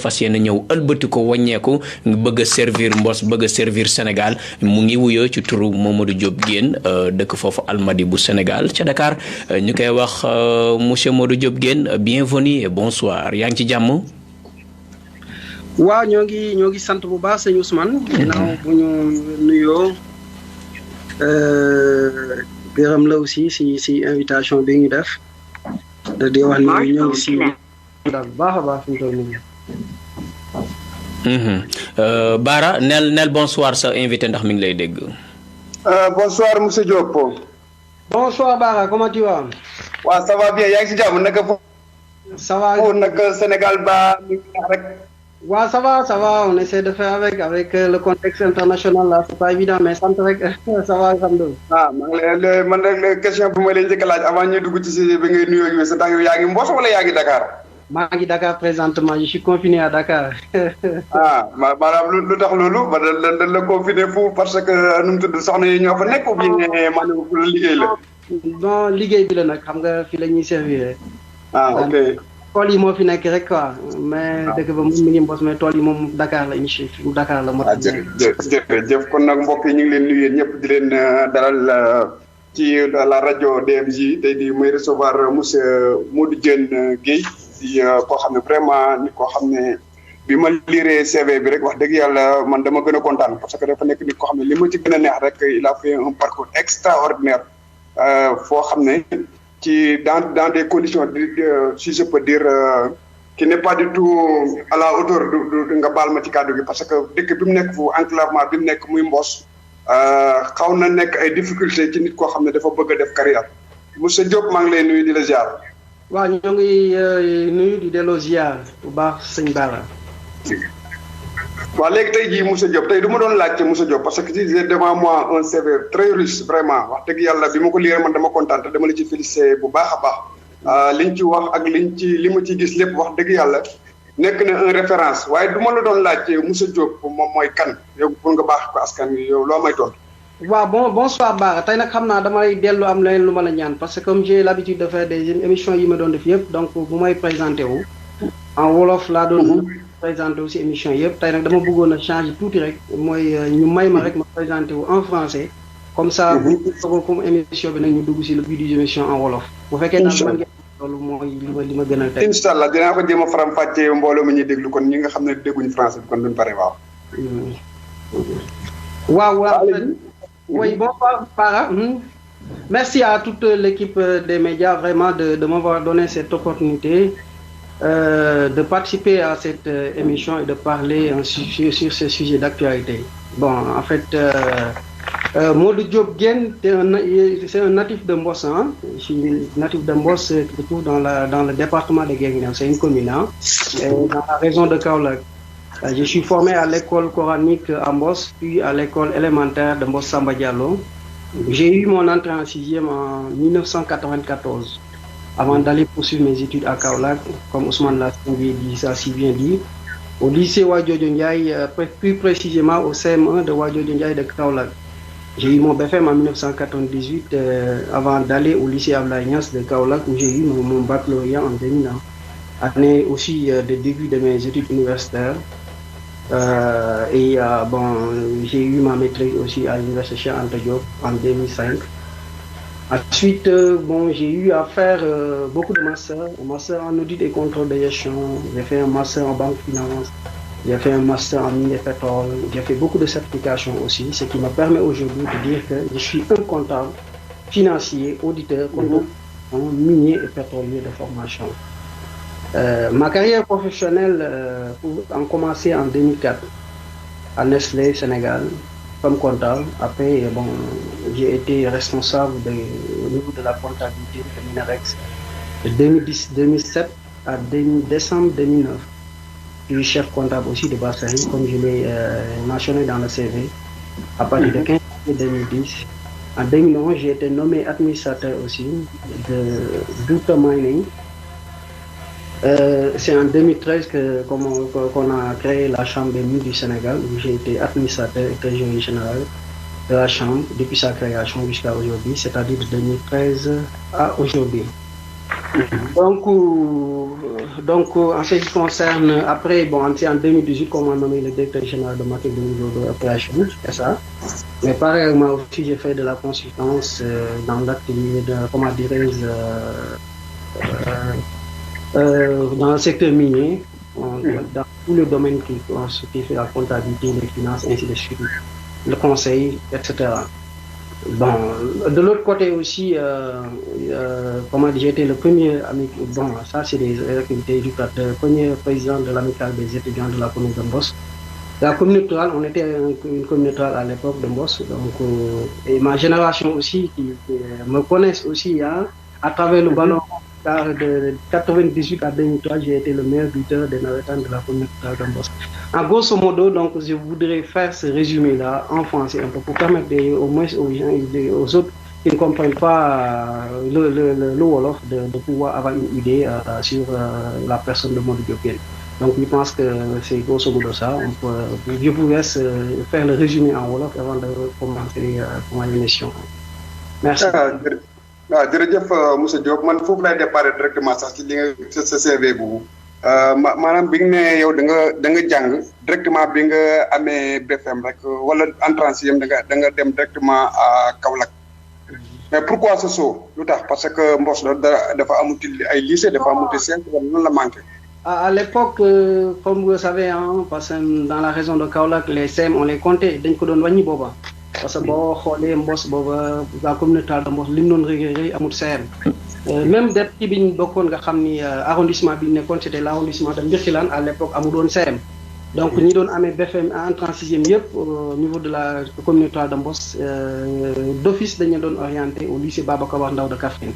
fas yéene ñëw ëlbati ko wàññeeku bëgg a servir Mbos bëgg a servir Sénégal mu ngi wuyoo ci turu Mamadou Diop Guène dëkk foofu Almadi bu Sénégal ca Dakar ñu koy wax monsieur Modou Diop Guène bienvenue et bonsoir yaa ngi ci jàmm. waaw ñoo ngi sant bu baax sëñ Ousmane. ginnaaw bu ñu nuyoo gërëm la aussi si invitation bi ñu def di wax ni ñoo ngi si daal baax a baax fi mu toll nii. Bara nel bonsoir sa invité ndax mi ngi lay dégg. Bonsoir monsieur Diop. Bonsoir Bara, comment tu vas? waaw ça va bien yaa ngi si jàmm naka foofu. Ça va. naka Sénégal ba mi ngi rek. waaw ça va on essaie de faire avec le contexte international là c'est pas évident mais sant rek ça va alhamdulilah. man rek question bu ma lay njëkk a laaj avant ñu dugg ci si bi ngay nuyoo ak sa tànk yaa ngi Mbos wala yaa ngi Dakar. maa ngi Dakar présentement je suis confiné à Dakar. maanaam lu tax loolu ba dañ la confiné fu parce que nu mu tudd soxna yi ñoo fa nekk ou bien maanaam liggéey la. non liggéey bi la nag xam nga fi la ñuy servir. ok. tool yi moo fi nekk rek quoi mais dëkk ba mu ngi Mbos mais tool yi moom Dakar la incha allah Dakar la. jërëjëf kon nag mbokk yi ñu ngi leen nuyu ñëpp di leen dalal ci la rajo DMJ tey di may recevoir monsieur Modou Diène Guèye di koo xam ne vraiment nit koo xam ne bi ma liiree CV bi rek wax dëgg yàlla man dama gën a kontaan parce que dafa nekk nit koo xam ne li ma ci gën a neex rek il a fait un parcours extraordinaire foo xam ne. ci dans des conditions si je peux dire qui n'est pas du tout à la hauteur du nga baal ma ci kàddu gi parce que dëkk bi mu nekk fu enclavement bi mu nekk muy Mbos xaw na nekk ay difficultés ci nit koo xam ne dafa bëgg a def carrière monsieur Diop maa ngi lay nuyu di la ziar. waaw ñoo ngi nuyu di delloo ziar bu baax sëñ Bara. waaw léegi tey jii monsieur Diop tey du ma doon laajte monsieur Diop parce que j'ai devant moi un CV très riche vraiment wax dëgg yàlla bi ma ko liiree man dama kontaan te dama la ci félicité bu baax a baax liñ ci wax ak li ma ci gis lépp wax dëgg yàlla nekk na un référence waaye du ma la doon laajte monsieur Diop moom mooy kan yow pour nga baax ko askan wi yow loo may tontu. waaw bonsoir Bara tey nag xam naa damay dellu am leneen lu ma la ñaan parce que comme j'ai l'habitude de faire des émissions yi ma doon def yëpp donc bu may présenté wu en wolof laa doon présenté aussi émission yëpp tey nag dama bëggoon a changer tuuti rek mooy ñu may ma rek ma présenté wu en français comme ça comme émission bi nag ñu dugg si le but du émission en wolof bu fekkee daal man ngeen loolu mooy li ma gën a tey incha allah dinaa ko jéem a faram fàccee mbooloo mi ñuy déglu kon ñi nga xam ne dégguñu français bi kon duñ pare waaw oui bonsoir Bara merci à toute l'équipe des médias vraiment de m'avoir donné cette opportunité de participer à cette émission et de parler sur ce sujet d'actualité. Bon, en fait, Modou Diop Guène, c'est un natif de Mbos. Hein? Je suis natif de Mbos qui se trouve dans le département de Guinguinéo. C'est une commune, hein? Dans la région de Kaolack. Je suis formé à l'école coranique à Mbos, puis à l'école élémentaire de Mbos Samba Diallo. J'ai eu mon entrée en 6e en 1994. Avant d'aller poursuivre mes études à Kaolack, comme Ousmane l'a si bien dit, au lycée Wadiodio Ndiaye, plus précisément au CM1 de Wadiodio Ndiaye de Kaolack. J'ai eu mon BFM en 1998 avant d'aller au lycée Abdoulaye Niasse de Kaolack où j'ai eu mon baccalauréat en 2001. Année aussi de début de mes études universitaires. J'ai eu ma maîtrise aussi à l'université Cheikh Anta Diop en 2005. Ensuite, j'ai eu à faire beaucoup de masters, un master en audit et contrôle de gestion, j'ai fait un master en banque finance, j'ai fait un master en mine et pétrole, j'ai fait beaucoup de certifications aussi, ce qui me permet aujourd'hui de dire que je suis un comptable financier, auditeur, comptable, minier et pétrolier de formation. Ma carrière professionnelle a commencé en 2004 à Nestlé, Sénégal, comme comptable. Après, j'ai été responsable au niveau de la comptabilité de Minarex de 2007 à décembre 2009. Je suis chef comptable aussi de Bassari, comme je l'ai mentionné dans le CV, à partir de 15 janvier 2010. En 2011, j'ai été nommé administrateur aussi de Douta Mining. C'est en 2013 qu'on a créé la Chambre des mines du Sénégal, où j'ai été administrateur et trésorier général de la Chambre depuis sa création jusqu'à aujourd'hui, c'est-à-dire de 2013 à aujourd'hui. Donc, en ce qui concerne, après, bon, c'est en 2018 qu'on m'a nommé le directeur général de marketing de l'opération, c'est ça. Mais parallèlement aussi, j'ai fait de la consultance dans l'activité de, comment dirais-je, dans le secteur minier, dans tous les domaines qui fait la comptabilité, les finances, ainsi de suite, le conseil, etc. Bon, de l'autre côté aussi, comment dire, j'ai été le premier ami, bon, ça c'est des activités éducatives, le premier président de l'amicale des étudiants de la commune de Mbos. La commune rurale, on était une commune rurale à l'époque de Mbos, donc, et ma génération aussi, qui me connaissent aussi, hein, à travers le ballon, car de 98 à 2003, j'ai été le meilleur buteur des Navetans de la commune rurale de Mbos. En grosso modo, donc, je voudrais faire ce résumé-là en français un peu pour permettre au moins aux gens, aux autres qui ne comprennent pas le Wolof de pouvoir avoir une idée sur la personne de Modou Diop Guène. Donc, je pense que c'est grosso modo ça. Je vous laisse faire le résumé en Wolof avant de commencer l'émission. Merci. waaw jërëjëf monsieur Diop man foofu lay déparé directement sax ci li nga sa CV boobu maanaam bi nga ne yow da nga jàng directement bi nga amee BFM rek wala entrée en sixième da nga dem directement à Kaolack mais pourquoi ce saut lu tax parce que Mbos dafa amuti ay lycée dafa amuti cinq wala nan la manqué. À l'époque, comme vous le savez, hein, parce que dans la région de Kaolack, les CEM on les comptait dañ ko doon wàññi booba. Parce que boo xoolee Mbos booba la communauté de Mbos li mu doon rëy amul CM. Même depuis bi ñu bokkoon nga xam ni arrondissement bi ñu nekkoon c'était l'arrondissement de Mbirkilane à l'époque amul doon CM. Donc ñi doon amee BFM entrée en sixième yëpp au niveau de la communauté de Mbos d'office dañu doon orienté au lycée Babacar Ndaw de Kaffrine.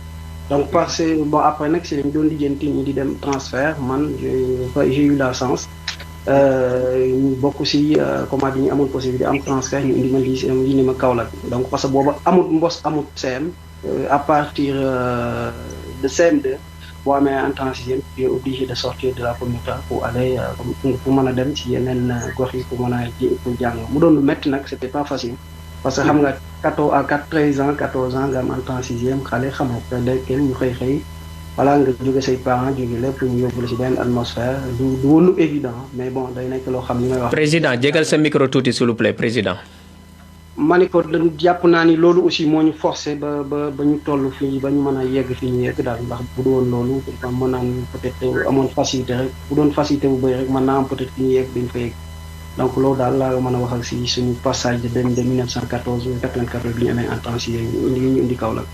Donc parce que bon après nag si lañ doon lijjanti ñi di dem transfert man j'ai eu la chance. ñu bokk si comment dire ñu amul possibilité am transfert ñu indi ma lycée indi ma Kaolack donc parce que booba amut Mbos amut CM à partir de CM2 boo amee entrée en sixième tu es obligé de sortir de la communauté pour aller pour mën a dem ci yeneen gox yi pour mën a pour jàng mu doon lu métti nag c'était pas facile parce que xam nga 13 ans nga am entrée en sixième xale xamoo ko kenn ñu xëy voilà nga jóge say parents jóge lépp ñu yóbbu la ci benn atmosphère du woonu évident mais bon day nekk loo xam ni may wax. président jégal sa micro tuuti s'il vous plaît président. ma ne ko jàpp naa ni loolu aussi moo ñu forcé ba ñu toll fii ba ñu mën a yegg fi ñu yegg daal ndax bu doon loolu mën naa am peut-être amoon facilité rek bu doon facilité bu bëri rek mën naa am peut-être fi ñu yegg dañ fa yegg donc loolu daal laa mën a waxal si suñu passage de 1914 94 bi ñu amee en temps si ñu indi Kaolack.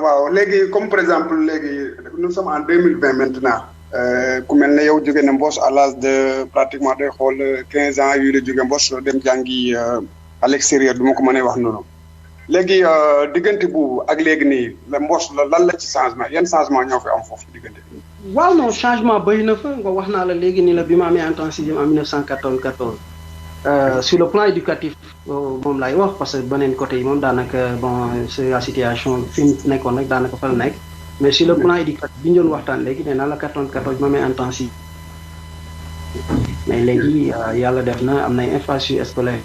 waaw léegi comme par exemple léegi nous sommes en 2020 maintenant ku mel ne yow jóge na Mbos à l'âge de pratiquement day xool 15 ans yu la jóge Mbos dem jàngi à l'extérieur du ma ko mënee wax noonu léegi diggante bu ak léegi nii la Mbos lan la ci changement yan changement ñoo fi am foofu diggante bi. waaw non changement bëri na fa nga wax naa la léegi ni la bi ma amee entrée en sixième en 1994. Sur le plan éducatif moom laay wax parce que beneen côté yi moom daanaka bon c'est la situation fi mu nekkoon rek daanaka fa la nekk mais sur le plan éducatif bi ñu doon waxtaan léegi nee naa la 94 ma amee en temps si mais léegi yàlla def na am nay infrastructure scolaire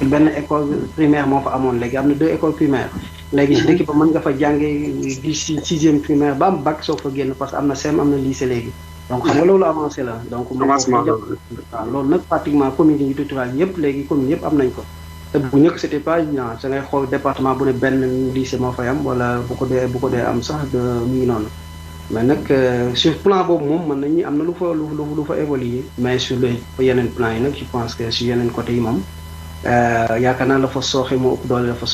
benn école primaire moo fa amoon léegi am na 2 écoles primaires léegi si dëkk ba mën nga fa jàngee di si 6e primaire ba am bac soo fa génn parce que am na CEM am na lycée léegi. donc xam nga loolu avancé la donc waaw loolu nag pratiquement commune yi tutorale yëpp léegi commune yëpp am nañ ko te bu njëkk c'était pas évident sa ngay xool département bu ne benn lycée moo fay am wala bu ko dee am sax de mu ngi noonu mais nag sur plan boobu moom mën nañu am na lu fa évoluer mais sur les yeneen plan yi nag je pense que sur yeneen côté yi moom yaakaar naa la fa sooxe moo ëpp doole la fa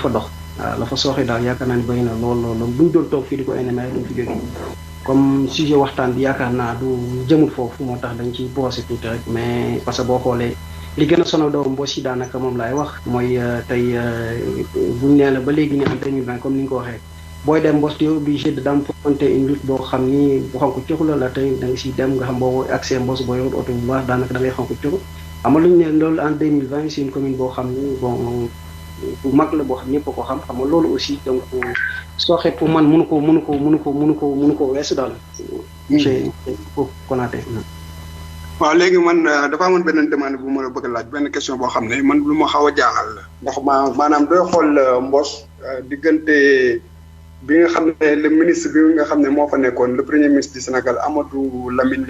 dox waaw la fa sooxe daal yaakaar naa ni bëri na loolu buñ doon toog fii di ko énumérer duñ fi jóge comme sujet waxtaan bi yaakaar naa du jëmul foofu moo tax dañ ciy brosser tuuti rek mais parce que boo xoolee li gën a sonal doomu Mbos yi daanaka moom laay wax mooy tey buñ nee la ba léegi ni en 2020 comme ni nga ko waxee booy dem Mbos tu es obligé de d'emprunter une route boo xam ni bu xonk cuxu la tey da nga siy dem nga xam boo accès Mbos booy route oto bu baax daanaka da ngay xonk cuxu xam nga lu ñu ne loolu en 2020 c'est une commune boo xam ni bon bu mag la boo xam ñëpp ko xam nga loolu aussi donc sooxe pour man mënu ko weesu daal. monsieur Konaté. waaw léegi man dafa amoon beneen demande bu ma la bëgg a laaj benn question boo xam ne man lu ma xaw a jaaxal la ndax maanaam dooy xool Mbos diggante bi nga xam ne le ministre bi nga xam ne moo fa nekkoon le premier ministre du Sénégal Amadou Lamine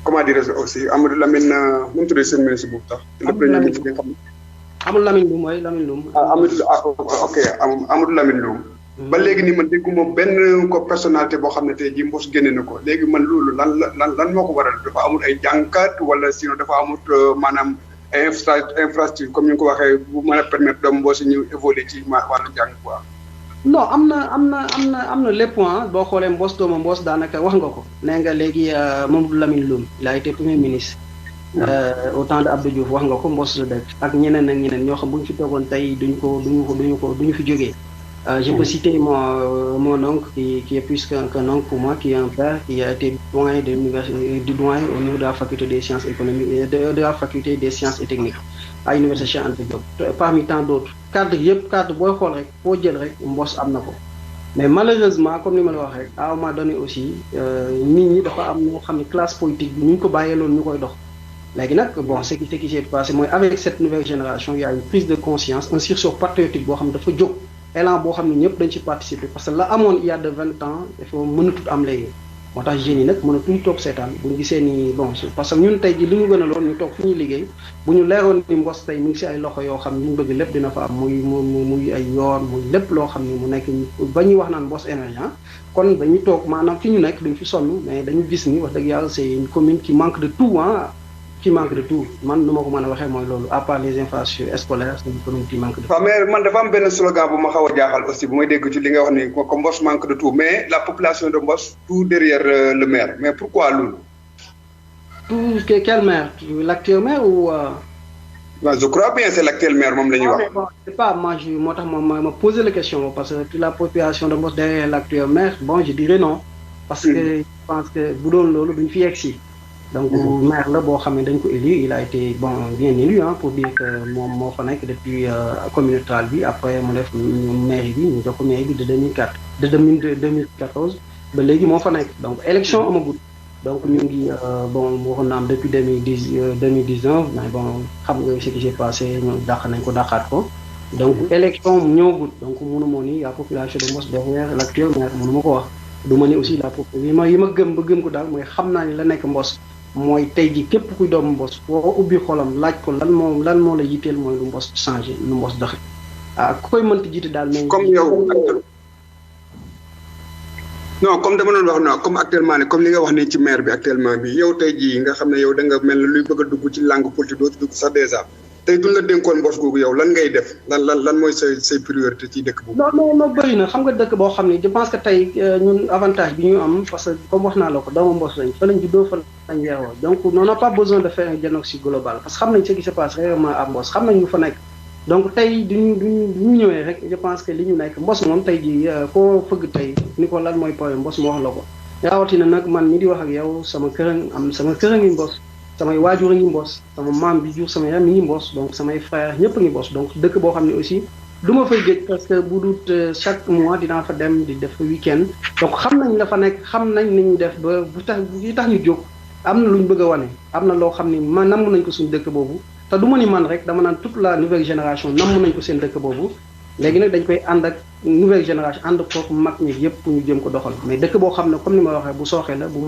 comment dirais-je aussi Amadou Lamine nu mu tuddee seen ministre boobu tax. le premier ministre bi nga xam ne. Amadou Lamine Loum mooy Lamine Loum. Amadou Lamine Loum. ba léegi nii man dégguma benn ko personnalité boo xam ne tey jii Mbos génne na ko léegi man loolu lan moo ko waral dafa amul ay jànkat wala sinon dafa amul maanaam infrastructure comme ni nga ko waxee bu mën a permettre doomu Mbos ñu évoluer ci wàllu jàng quoi. non am na lépp boo xoolee Mbos doomu Mbos daanaka wax nga ko nee nga léegi Mamadou Lamine Loum il a été premier ministre. au temps de Abdou Diouf wax nga ko Mbos la dëkk ak ñeneen ak ñeneen ñoo xam bu ñu fi toogoon tey duñu fi jógee. Je peux citer mon oncle qui est plus qu'un oncle pour moi, qui est un père, qui a été doyen du doyen au niveau de la faculté des sciences économiques et de la faculté des sciences et techniques à l'université Cheikh Anta Diop. Parmi tant d'autres cadre booy xool rek foo jël rek Mbos am na ko mais malheureusement comme ni ma la wax rek à un moment donné aussi nit ñi dafa am ñoo xam ne classe politique bi ñu ko bàyyeeloon ñu koy dox. léegi nag bon ce qui s'est passé mooy avec cette nouvelle génération il y a une prise de conscience un sursaut patriotique boo xam dafa jóg. élan boo xam ne ñëpp dañ ci participer parce que la amoon il y a de 20 ans dafa mënatut am léegi moo tax jeunes yi nag mënatuñ toog seetaan bu ñu gisee ni bon parce que ñun tey ji li ñu gën a loon ñu toog fi ñuy liggéey bu ñu leeroon ni Mbos tey mu ngi si ay loxo yoo xam ne ñu bëgg lépp dina fa am muy ay yoon muy lépp loo xam ne mu nekk ba ñuy wax naan Mbos émergent kon dañuy toog maanaam fi ñu nekk duñ fi sonn mais dañu gis ni wax dëgg yàlla c'est une commune qui manque de tout qui manque de tout man nu ma ko mën a waxee mooy loolu à part les infrastructures scolaires c'est une commune qui manque de tout. waaw mais man dafa am benn slogan bu ma xaw a jaaxal aussi bu may dégg ci li nga wax ni comme Mbos manque de tout mais la population de Mbos tout derrière le maire mais pourquoi loolu. tout quel maire l'actuel maire ou. waaw je crois bien c'est l'actuel maire moom la ñuy wax. bon c'est pas moi moo tax ma poser la question parce que toute la population de Mbos derrière l'actuel maire bon je dirais non. parce que je pense que bu doon loolu duñ fi yegg si. donc maire la boo xam ne dañ ko élu il a été bon bien élu pour dire que moom moo fa nekk depuis communautal bi après mu def mairie bi ñu jox ko mairie bi de 2014 ba léegi moo fa nekk donc élection amagut donc ñu ngi bon waxoon naa am depuis 2019 mais bon xam nga ce qui s'est passé ñoom dàq nañ ko dàqaat ko donc élection ñëwagut donc mënu moo ni la population de Mbos derrière l'actuel maire mënu ma ko wax du ma ni aussi la population yi ma gëm ba gëm ko daal mooy xam naa ni la nekk Mbos mooy tey ji képp kuy doomu Mbos boo ubbi xolam laaj ko lan moo la yitteel mooy lu Mbos changé lu Mbos doxe ku koy mënti jiite daal mais comme yow non comme dama doon wax non comme actuellement ni comme li nga wax ni ci maire bi actuellement bi yow tey jii nga xam ne yow da nga mel ne luy bëgg a dugg ci langue politique doo ci dugg sax déjà tey duñ la dénkoon Mbos googu yow lan ngay def lan mooy say priorité ci dëkk boobu. non bëri na xam nga dëkk boo xam ne je pense que tey ñun avantage bi ñu am parce que comme wax naa la ko doomu Mbos lañ fa lañ juddoo fa lañ yeewoo donc on n'a pas besoin de faire un diagnostic global parce que xam nañ ce qui se passe réellement à Mbos xam nañ ñu fa nekk donc tey duñu ñëwee rek je pense que li ñu nekk Mbos moom tey jii koo fëgg tey ni ko lan mooy problème Mbos mu wax la ko rawatina nag man mi di wax ak yow sama kër a ngi Mbos samay waajur a ngi Mbos sama maam bi jur sama yaram mi ngi Mbos donc samay frère ñëpp a ngi Mbos donc dëkk boo xam ne aussi du ma fay géej parce que bu dut chaque mois dinaa fa dem di def week-end donc xam nañ la fa nekk xam nañ ni ñu def ba bu tax ñu jóg am na lu ñu bëgg a wane am na loo xam ni man namm nañ ko suñu dëkk boobu te du ma ni man rek dama naan toute la nouvelle génération namm nañ ko seen dëkk boobu léegi nag dañ koy ànd ak nouvelle génération ànd kook mag ñi yëpp pour ñu jëm ko doxal mais dëkk boo xam ne comme ni ma waxee bu sooxee la bu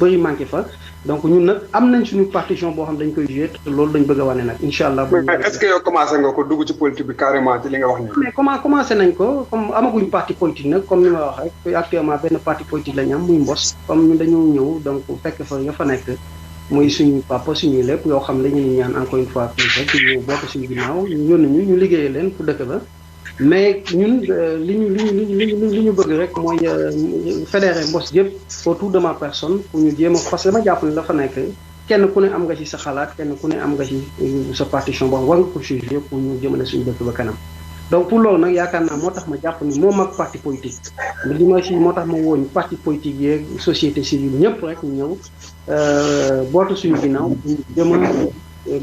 bëri manqué fa donc ñun nag am nañ suñu partition boo xam dañ koy jouer te loolu dañ bëgg a wane nag incha allah. est-ce que yow commencé nga ko dugg ci politique bi carrément ci li nga wax nii. mais commencé nañ ko comme amaguñ parti politique nag comme ni ma wax rek actuellement benn parti politique la ñu am muy Mbos comme ñun dañoo ñëw donc fekk fa nga fa nekk muy suñu papa suñuy lépp yoo xam ne dañuy ñaan encore une fois plus rek ñu bokk suñu ginnaaw ñu yónni ñu liggéeyee leen pour dëkk ba. mais ñun li ñu bëgg rek mooy fédérer Mbos yëpp autour de ma personne pour ñu jéem a parce que dama jàpp ne la fa nekk kenn ku ne am nga ci sa xalaat kenn ku ne am nga ci sa partition boo war nga ko juger pour ñu jëmale suñu dëkk ba kanam donc pour loolu nag yaakaar naa moo tax ma jàpp ni moo mag parti politique li ma si moo tax ma wooñ parti politique yeeg société civile ñëpp rek ñu ñëw bootu suñu ginnaaw ñu jëm a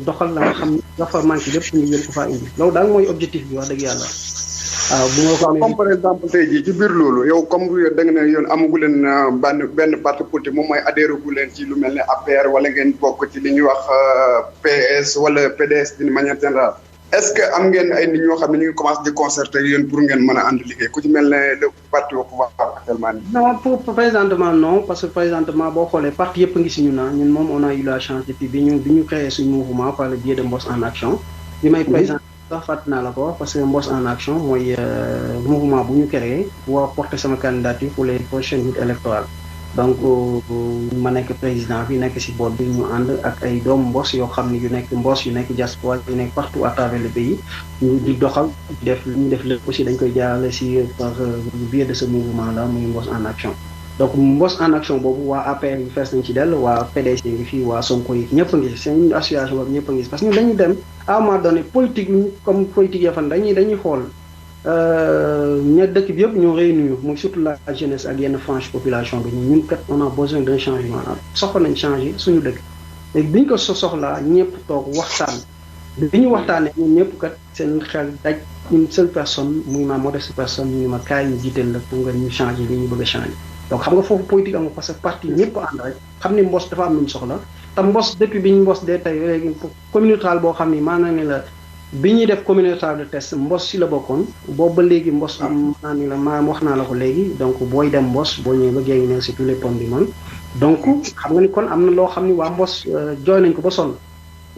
doxal la nga xam dafa manqué lépp ñu jëm ko faa indi loolu daal mooy objectif bi wax dëgg yàlla waaw bu ma ko amee comme par exemple tey jii ci biir loolu yow comme da nga ne yoon amagu leen benn parti politique moom mooy adhéré gu leen ci lu mel ne APR wala ngeen bokk ci li ñuy wax PS wala PDS d'une manière générale est-ce que am ngeen ay nit ñoo xam ne ñu ngi commencé di concerter yéen pour ngeen mën a ànd liggéey ku ci mel ne le parti au pouvoir actuellement nii. non pour présentement non parce que présentement boo xoolee parti yëpp a ngi si ñun ñun moom on a eu la chance depuis bi ñu créé suñu mouvement par le biais de Mboss en action. bi may présenté sax fàtt naa la ko wax parce que Mboss en action mooy mouvement bu ñu créé pour porter sama candidature pour les prochaines luttes électorales. donc ma nekk président bi nekk si board bi ñu ànd ak ay doomu Mboss yoo xam ne yu nekk Mboss yu nekk diaspora yu nekk partout à travers le pays ñu di doxal ñu def lépp aussi dañ koy jaarale si par biais de ce mouvement là muy Mboss en action. donc Mboss en action boobu waa APR yi fees nañ ci dell waa PDC ngi fii waa Sonko yi ñëpp a ngi seen association boobu ñëpp a ngi parce que ñun dañuy dem à un moment donné politique comme politique ya fan dañuy xool ña dëkk bi yëpp ñoo réunir muy surtout la jeunesse ak yenn frange population bi ñun kat on a besoin d'un changement soxla nañ changer suñu dëkk léegi bi ñu ko soxlaa ñëpp toog waxtaan bi ñu waxtaanee ñun ñëpp kat seen xel daj une seule personne muy ma modeste personne ñu ma kaay ñu jiital la pour nga ñu changer li ñu bëgg a changer donc xam nga foofu politique amul parce que parti ñëpp ànd rek xam ni Mboss dafa am lu mu soxla te Mboss depuis bi ñu Mboss dee tey léegi communauté rurale boo xam ni maanaam ne la bi ñuy def communauté de test Mboss si la bokkoon boobu ba léegi Mboss am naa ni la maanaam wax naa la ko léegi donc booy dem Mboss boo ñëwee ba géej ne si tous les ponts du monde donc xam nga ni kon am na loo xam ni waa Mboss jooy nañ ko ba sonn.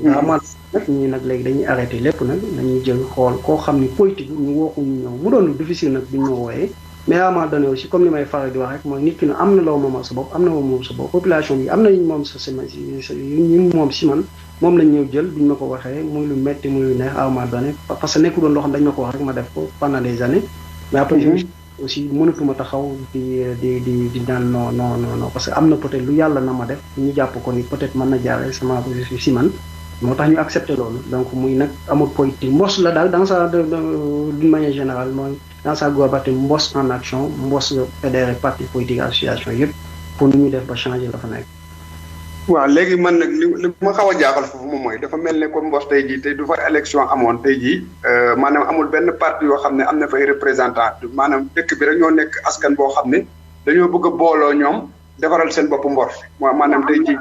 waaw man nag ñii nag léegi dañuy arrêté lépp nag dañuy jël xool koo xam ni politique ñu woo ko ñu ñëw mu doon lu difficile nag bi ñu ma wooyee. mais à un moment donné aussi comme ni may faral di wax rek mooy nit ki ne am na loo moomal sa bopp am na loo moom sa bopp population bi am na ñu moom sa ñun moom si man moom lañ ñëw jël biñ ma ko waxee muy lu metti muy lu neex à un moment donné parce que nekku doon loo xam dañ ma ko wax rek ma def ko pendant des années mais après aussi mënatuma taxaw di naan non parce que am na peut-être lu yàlla na ma def ñu jàpp ko ni peut-être mën na jaaree sama si man moo tax ñu accepté loolu donc muy nag amul politique Mboss la daal dans sa d'une manière générale mooy dans sa globalité Mboss en action Mboss fédéré parti politique association yëpp pour nu ñuy def ba changer la fa nekk. waaw léegi man nag li ma xaw a jaaxal foofu moom mooy dafa mel ne comme Mboss tey jii tey du fa élection amoon tey jii maanaam amul benn parti yoo xam ne am na fay représentant maanaam dëkk bi rek ñoo nekk askan boo xam ne dañoo bëgg a booloo ñoom defaral seen bopp Mboss maanaam tey jii.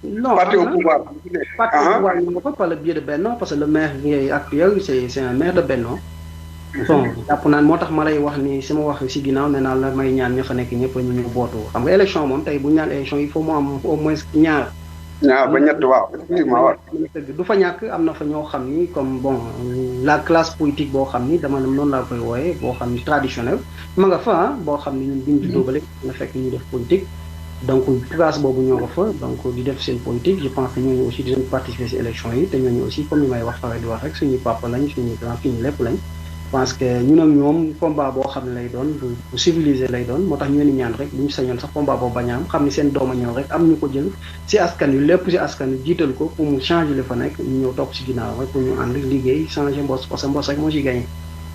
non parti au pouvoir. parti au pouvoir ñu nga fa par le biais de Benno parce que le maire actuel c'est un maire de Benno. bon jàpp naan moo tax ma lay wax ni sama wax si ginnaaw nee naa la may ñaan ña fa nekk ñëpp ñu ñu bootu xam nga élection moom tey bu ñaan élection il faut mu am au moins ñaar ba ñett waaw effectivement waaw. du fa ñàkk am na fa ñoo xam ni comme bon la classe politique boo xam ni dama noonu laa koy wooyee boo xam ni traditionnel ma nga fa boo xam ni ñun biñ juddoo ba léegi nga fekk ñu def politique donc classe boobu ñoo nga fa donc di def seen politique je pense que ñooñu aussi dinañ participer si élection yi te ñooñu aussi comme ni may wax faral di wax rek suñuy papa lañ suñuy grand suñu lépp lañ parce que ñun ak ñoom combat boo xam ne lay doon bu civilisé lay doon moo tax ñu leen ñaan rek bu ñu sañoon sax combat boobu bañ a am xam ni seen doom a ñëw rek am ñu ko jël si askan wi lépp si askan wi jiital ko pour mu changer li fa nekk ñu ñëw topp si ginnaaw rek pour ñu ànd liggéey changer Mboss parce que Mboss rek moo si gagné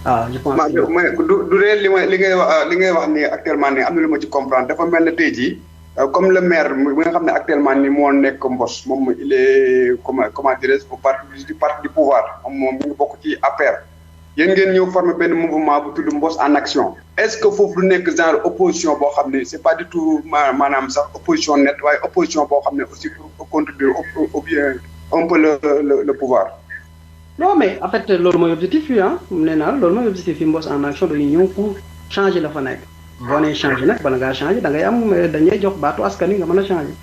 waaw je pense que du réel li ngay wax ni actuellement nii am na lu ma ci comprendre dafa mel ne tey jii comme le maire bi nga xam ne actuellement ni moo nekk Mboss moom il est comment dirais-je du parti du pouvoir moom mi ngi bokk ci APR yéen ngeen ñëw former benn mouvement bu tudd Mboss en action est-ce que foofu du nekk genre opposition boo xam ne c'est pas du tout maanaam sax opposition net waaye opposition boo xam ne aussi pour contribuer au bien un peu le pouvoir. non mais en fait loolu mooy objectif yi nee naa loolu mooy objectif yi Mboss en action dañuy ñëw pour changer la fa nekk boo nee changer nag bala ngaa changer da ngay am dañuy jox baatu askan wi nga mën a changer.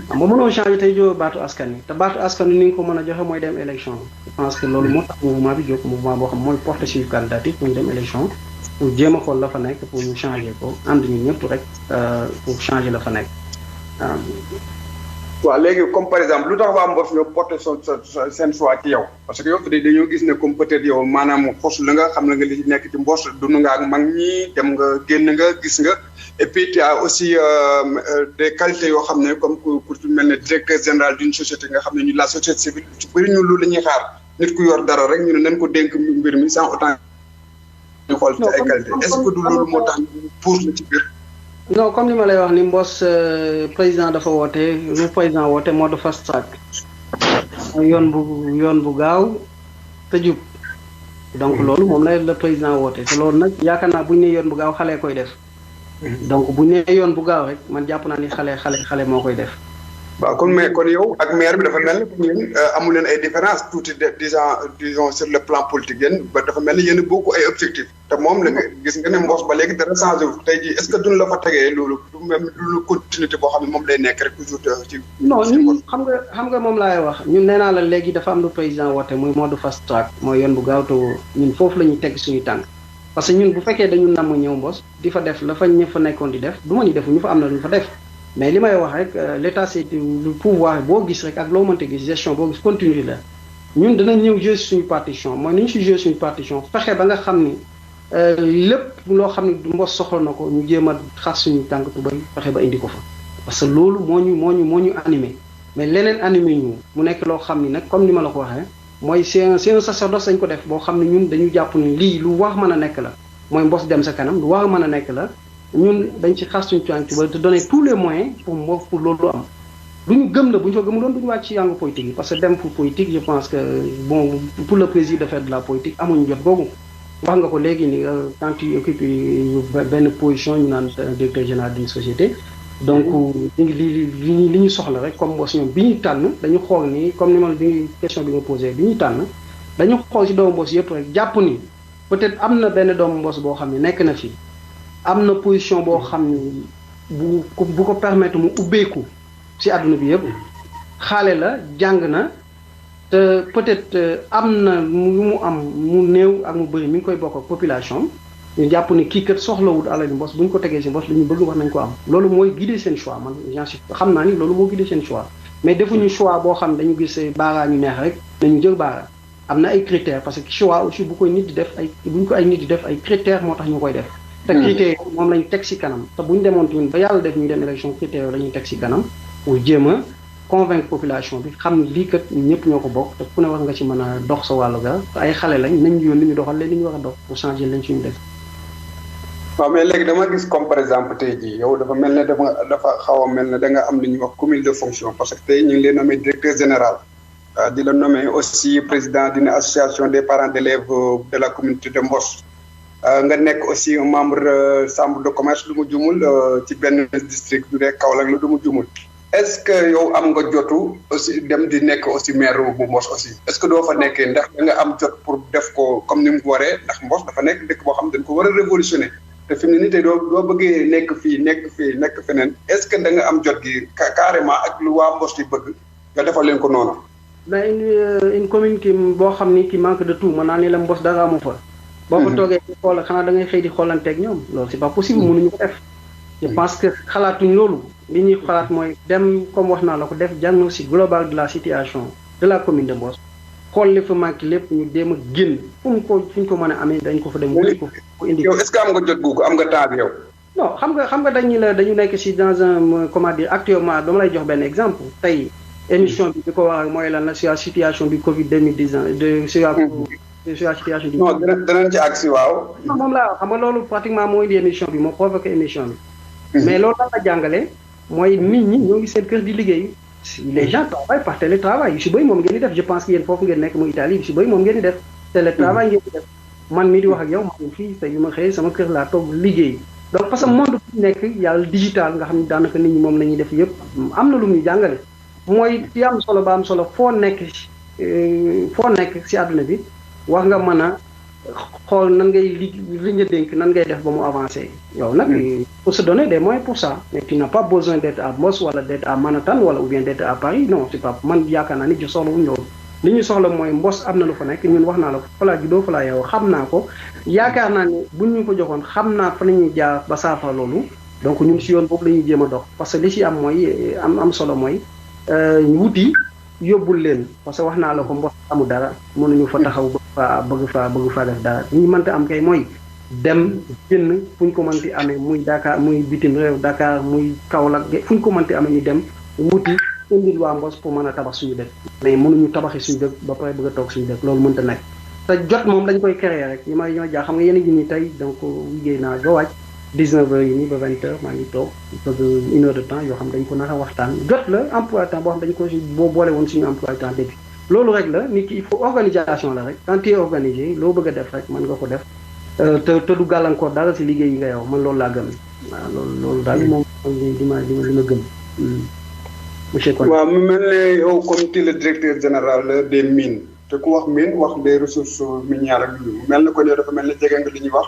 xam nga mënoo changer tey joo baatu askan wi te baatu askan wi ni nga ko mën a joxe mooy dem élection je pense que loolu moo tax mouvement bi jóg mouvement boo xam mooy porter suñu candidature pour ñu dem élection pour jéem a xool la fa nekk pour ñu changer ko ànd ñun ñëpp rek pour changer la fa nekk waaw. waaw léegi comme par exemple lu tax waa Mboss ñoo porter seen choix ci yow parce que yow dañoo gis ne comme peut-être yow maanaam xos la nga xam ne nga li nekk ci Mboss dund nga ak mag ñi dem nga génn nga gis nga. et puis tu as aussi des qualités yoo xam ne comme ku mel ne directeur général d'une société nga xam ne ñu la société civile ci bëri ñu loolu la ñuy xaar nit ku yor dara rek ñu ne nañ ko dénk mbir mi sans autant ñu xool ci ay qualité est-ce que du loolu moo tax ñu pousse la ci biir. non comme ni ma lay wax ni Mboss président dafa woote lu président woote moo de fast track yoon bu gaaw te jub donc loolu moom la président woote te loolu nag yaakaar naa bu ñu nee yoon bu gaaw xale koy def. donc bu ñu nee yoon bu gaaw rek man jàpp naa ni xale moo koy def waaw kon yow ak maire bi dafa mel ni yéen amu leen ay différence tuuti disons sur le plan politique yéen ba dafa mel ni yéen bokk ay objectifs te moom la gis nga ne Mbos ba léegi dara changé wu tey jii est-ce que duñ la fa tegee loolu du même lu continuité boo xam ne moom lay nekk rek toujours ci. non ñun xam nga moom laay wax ñun nee naa la léegi dafa am lu président woote muy mode fast track mooy yoon bu gaaw te ñun foofu la ñuy teg suñu tànk parce que ñun bu fekkee dañu namm ñëw Mbos di fa def la fa ñë fa nekkoon di def du ma ni defu ñu fa am na lu fa def. mais li may wax rek l'état c'est le pouvoir boo gis rek ak loo mënte gis gestion boo gis continue la ñun danañ ñëw jouer suñu partition mooy ni ñu si jouer suñu partition fexe ba nga xam ni lépp loo xam ni Mbos soxla na ko ñu jéem a xas suñu tànk tubay fexe ba indi ko fa parce que loolu moo ñu animé mais leneen animé ñu mu nekk loo xam ni nag comme ni ma la ko waxee mooy c'est un sacerdoce dañ ko def boo xam ne ñun dañu jàpp ni lii lu war mën a nekk la mooy Mbos dem sa kanam lu war mën a nekk la ñun dañ ci xas suñu tànk ba te donner tous les moyens pour loolu am du ñu gëm la bu ñu ko gëmu doon du ñu wàcc ci yàngu politique yi parce que dem pour politique je pense que bon pour le plaisir de faire de la politique amuñu jot googu wax nga ko léegi ni quand tu occupes benn position ñu naan directeur général d'une société donc li ñu soxla rek comme Mbos ñoom bi ñuy tànn dañu xool ni comme ni ma bi question bi nga posé bi ñuy tànn dañu xool ci doomu Mbos yëpp rek jàpp ni peut-être am na benn doomu Mbos boo xam ne nekk na fi am na position boo xam ni bu ko permettre mu ubbeeku ci àdduna bi yëpp xaale la jàng na te peut-être am na mu am mu néew ak mu bëri mi ngi koy bokk ak population ñu jàpp ni kii kat soxlawul alal Mbos bu ñu ko tegee ci Mbos li ñu bëgg wax nañ ko am loolu mooy guider seen choix man xam naa ni loolu moo guider seen choix mais defuñu choix boo xam dañu gis baara ñu neex rek nañu jël baara am na ay critères parce que choix aussi bu koy nit di def bu ñu ko ay nit di def ay critères moo tax ñu koy def te critères moom lañu teg ci kanam te bu ñu demoon tamit ba yàlla def ñu dem élection critères yooyu la ñuy teg ci kanam pour jéem a convaincre population bi xam ni lii kat ñëpp ñoo ko bokk te ku ne war nga ci mën a dox sa wàllu ga te ay xale lañ nañ yoon li ñu doxal leen li ñu war a dox pour changer lañ suñu def. waaw mais léegi dama gis comme par exemple tey jii yow dafa mel ne dafa xaw a mel ne da nga am li ñuy wax cumul de fonction parce que tey ñu ngi leen nommé directeur général di la nommé aussi président d'une association des parents d'élèves de la communauté de Mbos. nga nekk aussi un membre chambre de commerce lu mu jumul ci benn district bu nekk Kaolack la lu mu jumul est-ce que yow am nga jotu aussi dem di nekk aussi maire bu Mbos aussi est-ce que doo fa nekkee ndax da nga am jot pour def ko comme ni mu waree ndax Mbos dafa nekk dëkk boo xam dañ ko war a révolutionner te fi mu ne nii tey doo bëggee nekk fii nekk feneen est-ce que da nga am jot gi carrément ak lu waa Mbos di bëgg nga defal leen ko noonu. mais une commune boo xam ni qui manque de tout mën naa ni la Mbos dara amu fa. boo ko toogee di xool xanaa da ngay xëy di xoolanteeg ñoom loolu c'est pas possible mënuñu ko def je pense que xalaatuñ loolu li ñuy xalaat mooy dem comme wax naa la ko def diagnostic global de la situation de la commune de Mbos xool li fa manqué lépp ñu dem a génn fu ñu ko mën a amee dañ ko fa dem wuti ko indi yow est-ce que am nga jot googu am nga temps bi yow non xam nga dañu nekk ci dans un comment dire actuellement dama lay jox benn exemple tey émission bi ko wax mooy lan la sur la situation du Covid 2019 sur la situation du. non danañ ci agsi waaw. non moom laa xam nga loolu pratiquement mooy di émission bi moo provoqué émission bi. mais loolu lan la jàngale mooy nit ñi ñoo ngi seen kër di liggéey. les gens travaillent par télétravail yu si bëri moom ngeen di def je pense que yéen foofu ngeen nekk mu Italie yu si bëri moom ngeen di def. télétravail ngeen di def man mii di wax ak yow man fii tey bi ma xëyee sama kër laa toog liggéey. donc parce que monde bi nekk yàlla digital nga xam ne daanaka nit ñi moom la ñuy def yëpp am na lu muy jàngale mooy ci am solo ba am solo foo nekk si àdduna bi. wax nga mën a xool nan ngay li nga dénk nan ngay def ba mu avancé yow nag pour se donner des moyens pour ça mais tu n'as pas besoin d'être à Mbos wala d'être à Manhattan wala ou bien d'être à Paris non c'est pas man yaakaar naa ni ju soxla wuñ loolu li ñu soxla mooy Mbos am na lu fa nekk ñun wax naa la ko fa laa juddoo fa laa yow xam naa ko yaakaar naa ni buñ ñu ko joxoon xam naa fa nañuy jaar ba saafara loolu donc ñun si yoon boobu la ñuy jéem a dox parce que li si am mooy am solo mooy wuti yóbbul leen parce que wax naa la ko Mbos amul dara mënuñu fa taxaw bëgg faa def dara li ñu mënta am kay mooy dem génn fu ñu ko mënti amee muy Dakar muy bitim réew Dakar muy Kaolack fu ñu ko mënti amee ñu dem wuti indil waa Mbos pour mën a tabax suñu dëkk mais mënuñu tabaxi suñu dëkk ba pare bëgg a toog suñu dëkk loolu mënta nekk te jot moom dañ koy créer rek yi ma jaa xam nga yéen a ngi nii tey donc liggéey naa ba wàcc 19h yi nii ba 20h maa ngi toog bëgg 1 heure de temps yoo xam dañ ko nar a waxtaan jot la emploi temps boo xam dañ ko boo boole woon suñu emploi temps début loolu rek la nit ki il faut organisation la rek quand tu es organisé loo bëgg a def rek mën nga ko def te du gàllankoor dara si liggéey yi nga yow man loolu laa gëm waaw loolu daal moom li ma gëm. monsieur Koné. waaw mu mel ne yow comme tu le directeur général des mines te ku wax mine wax des ressources minières ak yu mel na ko ne dafa mel ne jege nga li ñuy wax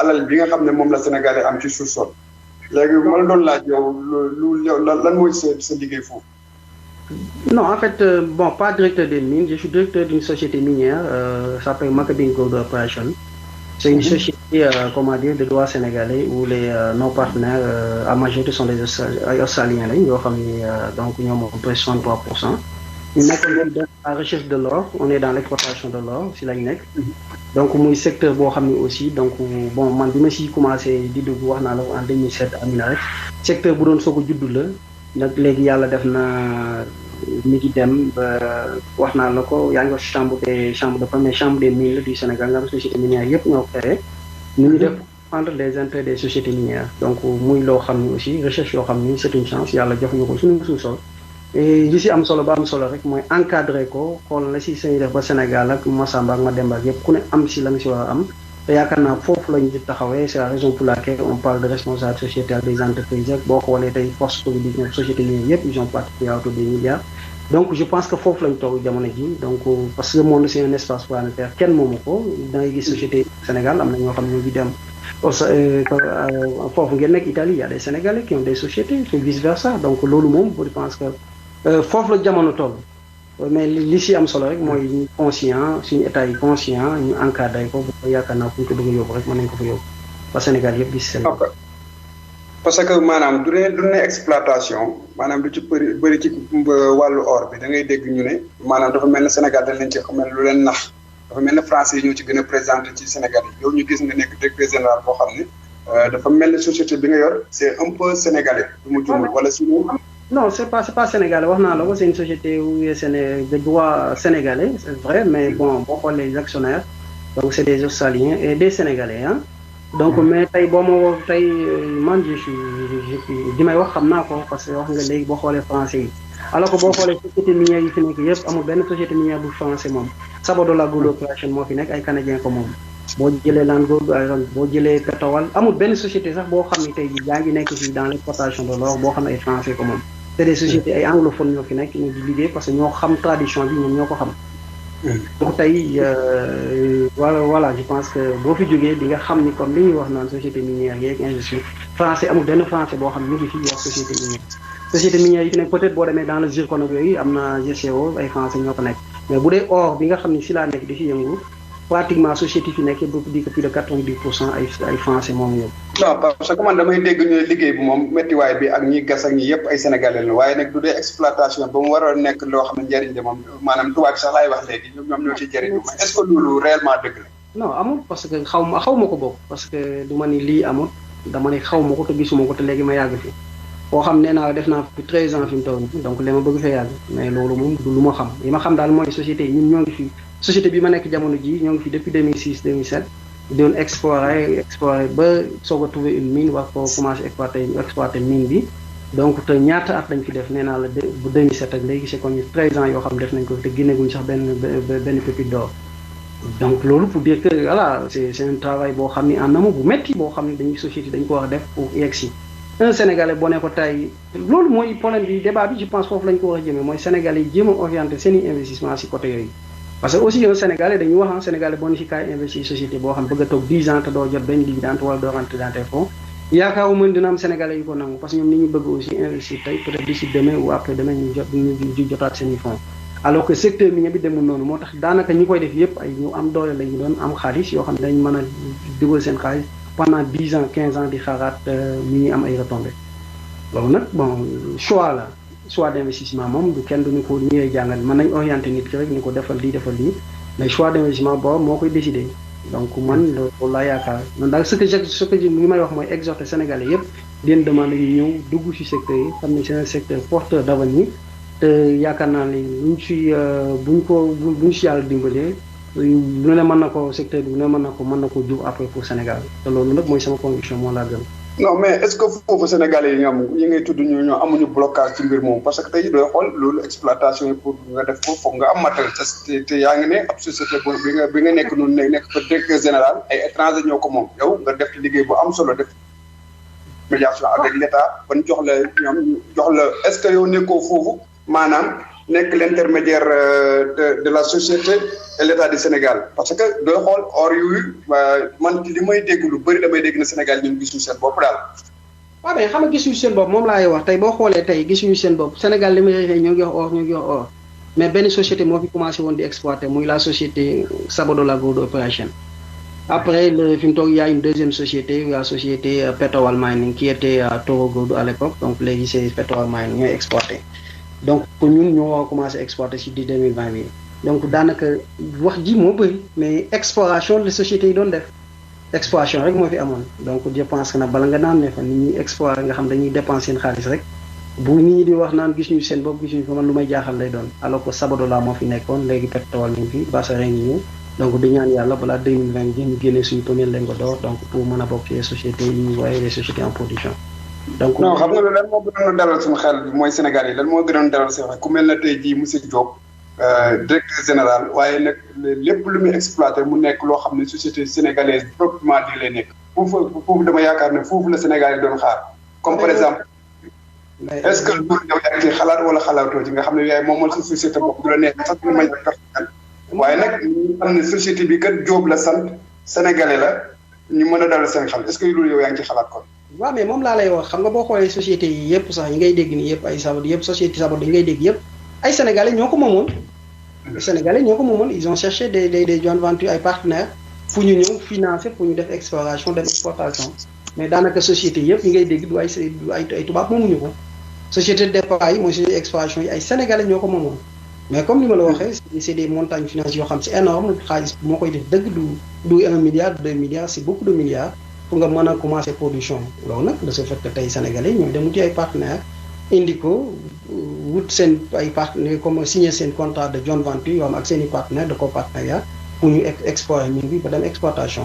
alal bi nga xam ne moom la Sénégalais am ci sous-sol léegi ma la doon laaj yow lan mooy sa liggéey foofu. Non, en fait, bon, pas directeur des mines, je suis directeur d'une société minière, ça s'appelle Macabin Gold Operation. C'est une société, comment dire, de droit sénégalais où nos partenaires à majorité sont les Australiens, donc nous avons près 63%. Nous sommes dans la recherche de l'or, on est dans l'exploitation de l'or, c'est la INEC. Donc, mon secteur aussi, donc, bon, moi, je suis commencé en 2007 à Minaret. Secteur Boudon Soko Djoudoule. Donc léegi yàlla def na mi ngi dem ba wax naa la ko yaa ngi wax chambre des mines du Sénégal nga am société minière yëpp ñoo créé ñu ngi def prendre les intérêts des sociétés minières donc muy loo xam ni aussi recherche yoo xam ni c'est une chance yàlla jox ñu ko suñu sous-sol et li si am solo ba am solo rek mooy encadré ko xool la si sañuy def ba Sénégal ak Massamba ak Mademba ak yëpp ku ne am si la nga si war a am te yaakaar naa foofu la ñu taxawee c'est la raison pour laquelle on parle de responsable sociétal des entreprises ak boo xoolee tey force politique ñoom société minière yëpp ils ont participé à autour des milliards donc je pense que foofu la ñu toog jamono ji donc parce que le monde c'est un espace planétaire kenn moomu ko da ngay gis société Sénégal am na ñoo xam ne ñu ngi dem foofu ngeen nekk Italie il y a des Sénégalais qui ont des sociétés et vice versa donc loolu moom je pense que foofu la jamono toll mais li si am solo rek mooy ñu conscient suñu état yi conscient ñu encadré ko ba yaakaar naa fu ñu ko bëgg a yóbbu rek mën nañu ko fa yóbbu ba Sénégal yëpp gis seen parce que maanaam du ne exploitation maanaam du ci bëri ci wàllu or bi da ngay dégg ñu ne maanaam dafa mel ne Sénégal dañ leen ci xamal lu leen nax dafa mel ne français yi ñoo ci gën a présenté ci Sénégal yi yow ñu gis nga nekk directeur général boo xam ne dafa mel ne société bi nga yor c'est un peu sénégalais du mu jumul wala suñu non c'est pas sénégalais wax naa la ko c'est une société de droit sénégalais c'est vrai mais bon boo xoolee les actionnaires donc c'est des Australiens et des Sénégalais hein donc mais tey boo ma woo tey man je suis di may wax xam naa ko parce que wax nga léegi boo xoolee français yi alors que boo xoolee société minière yi fi nekk yëpp amul benn société minière bu français moom Sabodala Gold Operation moo fi nekk ay canadien ko moom boo jëlee Land Gold boo jëlee Petowal amul benn société sax boo xam ne tey jii yaa ngi nekk fii dans l'exploitation de l'or boo xam ne ay français ko moom c'est des sociétés ay anglophones ñoo fi nekk ñu di liggéey parce que ñoo xam tradition bi ñoom ñoo ko xam donc tey voilà je pense que boo fi jógee di nga xam ni comme li ñuy wax naan société minière yeeg industrie français amul benn français boo xam ne ñu ngi fi wax société minière yi fi nekk peut-être boo demee dans le zircon yooyu am na GCO ay français ñoo ko nekk mais bu dee or bi nga xam ne si laa nekk di fi yëngu pratiquement société fi nekk bu di ko plus de 90% ay français moom yëpp. non parce que man damay dégg ñu liggéey bi moom méttiwaay bi ak ñi gas ak ñi yëpp ay sénégalais la waaye nag du dee exploitation ba mu war a nekk loo xam ne njëriñ la moom maanaam tubaab sax laay wax léegi ñoom ñoo ciy jëriñu mais est-ce que loolu réellement dëgg la. non amul parce que xaw ma ko bokk parce que du ma ni lii amul dama ne xaw ma ko te gisuma ko te léegi ma yàgg fi boo xam nee naa def naa fi 13 ans fi mu toll nii donc li ma bëgg fee yàgg mais loolu moom du lu ma xam li ma xam daal mooy société yi ñun ñoo ngi fi. société bi ma nekk jamono ji ñoo ngi fi depuis 2006 2007 doon explorer ba soog a trouver une mine war ko commencer exploiter mine bi donc te ñaata at lañ fi def nee naa la bu 2007 ak léegi c'est comme 13 ans yoo xam def nañ ko te génneeguñ sax benn pépite d'or donc loolu pour dire que voilà c'est un travail boo xam ni en amont bu metti boo xam ni dañuy société dañ ko war a def pour yegg si un Sénégalais boo ne ko tey loolu mooy problème bi débat bi je pense foofu lañ ko war a jëmee mooy Sénégalais yi jéem a orienter seen i investissement si côté yooyu parce que aussi un Sénégalais dañuy wax Sénégalais boo ne si kaay investir société boo xam bëgg a toog 10 ans te doo jot benn dividende wala doo rentrer dans tes fonds yaakaaruma dina am Sénégalais yu ko nangu parce que ñoom ni ñu bëgg aussi investir tey peut-être d'ici demain ou après demain ñu jotaat seen i fonds alors que secteur minier bi demul noonu moo tax daanaka ñi koy def yëpp ay ñu am doole lañu doon am xaalis yoo xam ne dañ mën a dugal seen xaalis pendant 10 ans 15 ans di xaaraat ñu ñuy am ay retombées loolu nag bon choix d'investissement moom du kenn duñu ko ñëwee jàngal mën nañ orienter nit ki rek ni ko defal lii mais choix d'investissement boobu moo koy décider donc man loolu laa yaakaar man daal ce que li may wax mooy exhorter Sénégalais yëpp di leen demander ñu ñëw dugg ci secteur yi xam ne c'est un secteur porteur d'avenir te yaakaar naa ni buñ ci yàlla dimbalee lu ne mën na ko secteur bi lu ne mën na ko jur après pour Sénégal te loolu nag mooy sama conviction moo laa gën. non mais est-ce que foofu Sénégalais yi ñoom yi ngay tudd ñoo amuñu blocage ci mbir moom parce que tey dooy xool loolu exploitation yi pour nga def ko foog nga am matériel te yaa ngi ne ab société bi nga nekk noonu nekk fa directeur général ay étranger ñoo ko moom yow nga def liggéey bu am solo def médiation avec l'État ban jox la ñoom jox la est-ce que yow nekkoo foofu maanaam nekk l'intermédiaire de la société et l'État du Sénégal parce que dooy xool or yooyu man li may dégg lu bëri damay dégg na Sénégal ñun gisuñu seen bopp daal. waaw mais xam nga gisuñu seen bopp moom laay wax tey boo xoolee tey gisuñu seen bopp Sénégal li muy réeré ñoo ngi wax or mais benn société moo fi commencé woon di exploiter muy la société Sabodala Gold Operation. Après, fi mu toog y a une deuxième société, la société Petrol Mining qui était à Toro Gold à l'époque donc léegi c'est Petrol Mining ñooy exploité donc pour ñun ñoo war a commencé exploiter ci 2020 bi donc daanaka wax ji moo bëri mais exploration la société yi doon def exploration rek moo fi amoon donc je pense que nag bala nga naan ne fa nit ñi explorer nga xam dañuy dépenser seen xaalis rek bu nit ñi di wax naan gisuñu seen bopp gisuñu ko man lu may jaaxal lay doon alors que Sabodala moo fi nekkoon léegi Petrol ñu fi Basara ngi ñëw donc di ñaan yàlla balaa 2020 ñu génne suñu premier lingot d'or donc pour mën a bokk ci sociétés yi ñu waaye les sociétés en production. donc non xam nga lan moo gënoon dalal suñu xel mooy Sénégal yi lan moo gënoon dalal seen xel ku mel na tey jii monsieur Diop directeur général waaye nag lépp lu muy exploité mu nekk loo xam ne société sénégalaise proprement di lay nekk foofu dama yaakaar ne foofu la Sénégal yi doon xaar comme par exemple est-ce que loolu yow yaa ngi ci xalaat wala xalaatoo ci nga xam ne yaay moomal sa société bopp du la nekk sax ñu may personnel waaye nag ñu xam ne société bi kat Diop la sant sénégalais la ñu mën a dalal seen xel est-ce que loolu yow yaa ngi ci xalaat kon. waaw mais moom laa lay wax xam nga boo xoolee sociétés yi yëpp sax yi ngay dégg nii yëpp ay Sabodala yëpp société Sabodala yi ngay dégg yëpp ay sénégalais ñoo ko moomoon. sénégalais ñoo ko moomoon ils ont cherché des joint ventures ay partenaires fu ñu ñëw financer pour ñu def exploration def exportation mais daanaka société yëpp yi ngay dégg du ay tubaab moomuñu ko société de départ yi mooy société exploration yi ay sénégalais ñoo ko moomoon. mais comme ni ma la waxee c'est des montagnes financières yoo xam c'est énorme xaalis moo koy def dëgg du 1 milliard 2 milliards c'est beaucoup de milliards pour nga mën a commencer production loolu nag de ce fait que tey sénégalais ñoo dem wuti ay partenaires indi ko wut seen ay partenaires comme signer seen contrat de joint venture yoo xam ak seen i partenaires de copartenariat pour ñu explorer mine bi ba dem exploitation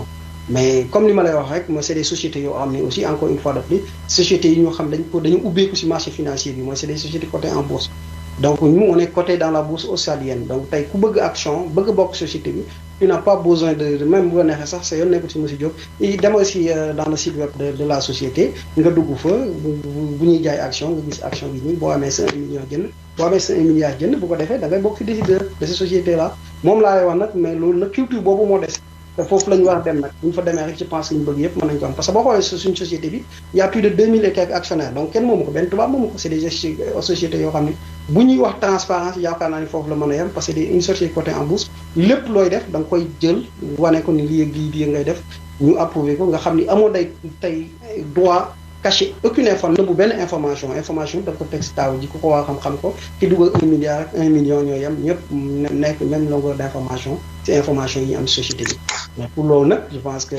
mais comme ni ma lay wax rek mooy c'est des sociétés yoo xam ne aussi encore une fois de plus sociétés yi ñoo xam dañu ubbeeku ci marché financier bi mooy c'est des sociétés cotées en bourse. donc nous on est coté dans la bourse australienne donc tey ku bëgg action bëgg bokk société bi tu n'as pas besoin de même bu la neexee sax sa yoon nekkul ci monsieur Diop dem aussi dans le site web de la société nga dugg fa bu ñuy jaay action nga gis action bi nii boo amee sa 1 million jënd boo amee sa 1 milliard jënd bu ko defee da ngay bokk ci décideur de ces sociétés là moom laa lay wax nag mais loolu nag culture boobu moo des te foofu la ñu war a dem nag bu ñu fa demee rek je pense que ñu bëgg yëpp mën nañu ko am parce que boo xoolee suñu société bi y a plus de 2000 et quelques actionnaires donc kenn moomu ko benn tubaab moomu ko c'est des sociétés yoo xam ne bu ñuy wax transparence yaakaar naa ni foofu la mën a yem parce que c'est une société cotée en bourse lépp looy def da nga koy jël wane ko ni lii ak lii ngay def ñu approuvé ko nga xam ni amoo day tey droit caché aucune information bu benn information da ko teg si taaw ji ku ko waa xam-xam ko ki dugal 1 milliard ak 1 million ñoo yem ñëpp nekk même longueur d'information ci information yi am société bi mais pour loolu nag je pense que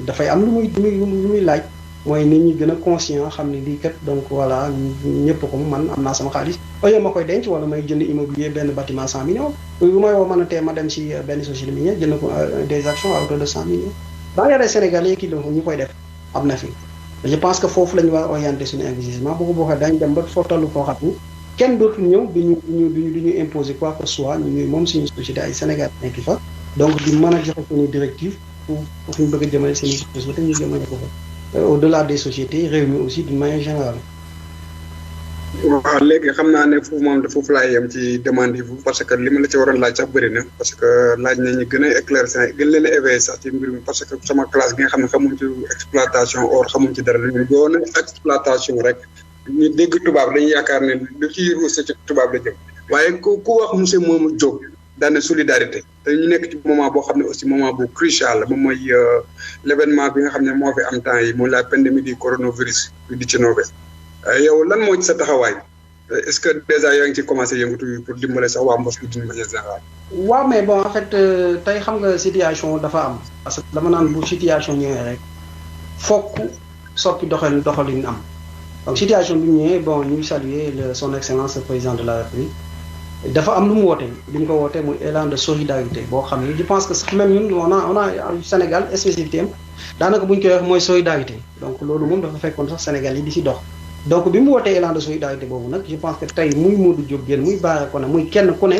dafay am lu muy laaj mooy nit ñi gën a conscient xam ne lii kat donc voilà ñëpp ko man am naa sama xaalis au lieu ma koy denc wala may jënd immobilier benn bâtiment 100 millions bu may woo mën a tee ma dem si benn société minière jënd ko des actions à hauteur de 100 millions dans les Sénégalais ki donc ñu koy def am na fi je pense que foofu la ñu war a orienter suñu investissement bu ko bokkee dañ dem ba foo toll koo xam ni kenn dootul ñëw du ñu imposer quoi que ce soit ñu ngi moom suñu société ay Sénégal nekk fa donc di mën a joxe suñu directive pour ñu bëgg a jëmale seen i société ñu jëmale ko fa au-delà des sociétés réew mi aussi d'une manière générale. waaw léegi xam naa ne foofu moom foofu laay yem ci demande yi parce que li ma la ci waroon laaj sax bëri na parce que laaj nañu gën a éclaircir gën leen a éveiller sax ci mbir mi parce que sama classe gi nga xam ne xamuñ ci exploitation or xamuñ ci dara ñu doon exploitation rek ñu dégg tubaab dañuy yaakaar ne lu ciy ruuse ci tubaab la jëm waaye ku wax monsieur Momadou Diop daane solidarité te ñu nekk ci moment boo xam ne aussi moment bu crucial la moom mooy l'événement bi nga xam ne moo fi am temps yi mooy la pandémie du coronavirus di ci nové yow lan moo ci sa taxawaay est-ce que déjà yaa ngi ci commencé yëngatu pour dimbale sax waa Mbos bi d'une manière générale. waaw mais bon en fait tey xam nga situation dafa am parce que dama naan bu situation ñëwee rek fokk soppi doxalin am donc situation bi ñëwee bon ñu saluer son excellence le président de la République dafa am lu mu woote li mu ko wootee muy élan de solidarité boo xam ne je pense que sax même ñun on a Sénégal spécificité am daanaka bu ñu koy wax mooy solidarité donc loolu moom dafa fekkoon sax Sénégal yi di si dox. donc bi mu wootee élan de solidarité boobu nag je pense que tey muy Modou Diop Guène muy Bara Koné muy kenn ku ne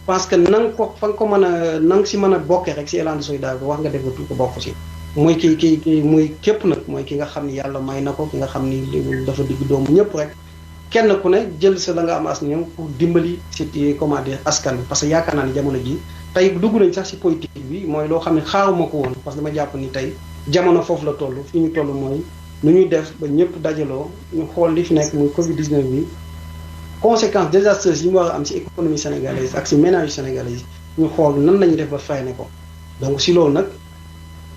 parce que na nga ko fa nga ko mën a na nga si mën a bokkee rek si élan de solidarité wax nga def ko bokk si mooy ki muy képp nag mooy ki nga xam ni yàlla may na ko ki nga xam ni dafa digg doomu ñëpp rek kenn ku ne jël sa la nga am as ñëw pour dimbali ci comment dire askan bi parce que yaakaar naa ni jamono ji tey dugg nañ sax ci politique bi mooy loo xam ne xaaruma ko woon parce que dama jàpp ni tey jamono foofu la toll fi ñu toll mooy nu ñuy def ba ñëpp dajaloo ñu xool li fi nekk muy Covid 19 bi conséquences désastreuses yi mu war a am ci économie sénégalaise ak ci ménage sénégalais yi ñu xool nan lañuy def ba freiné ko donc si loolu nag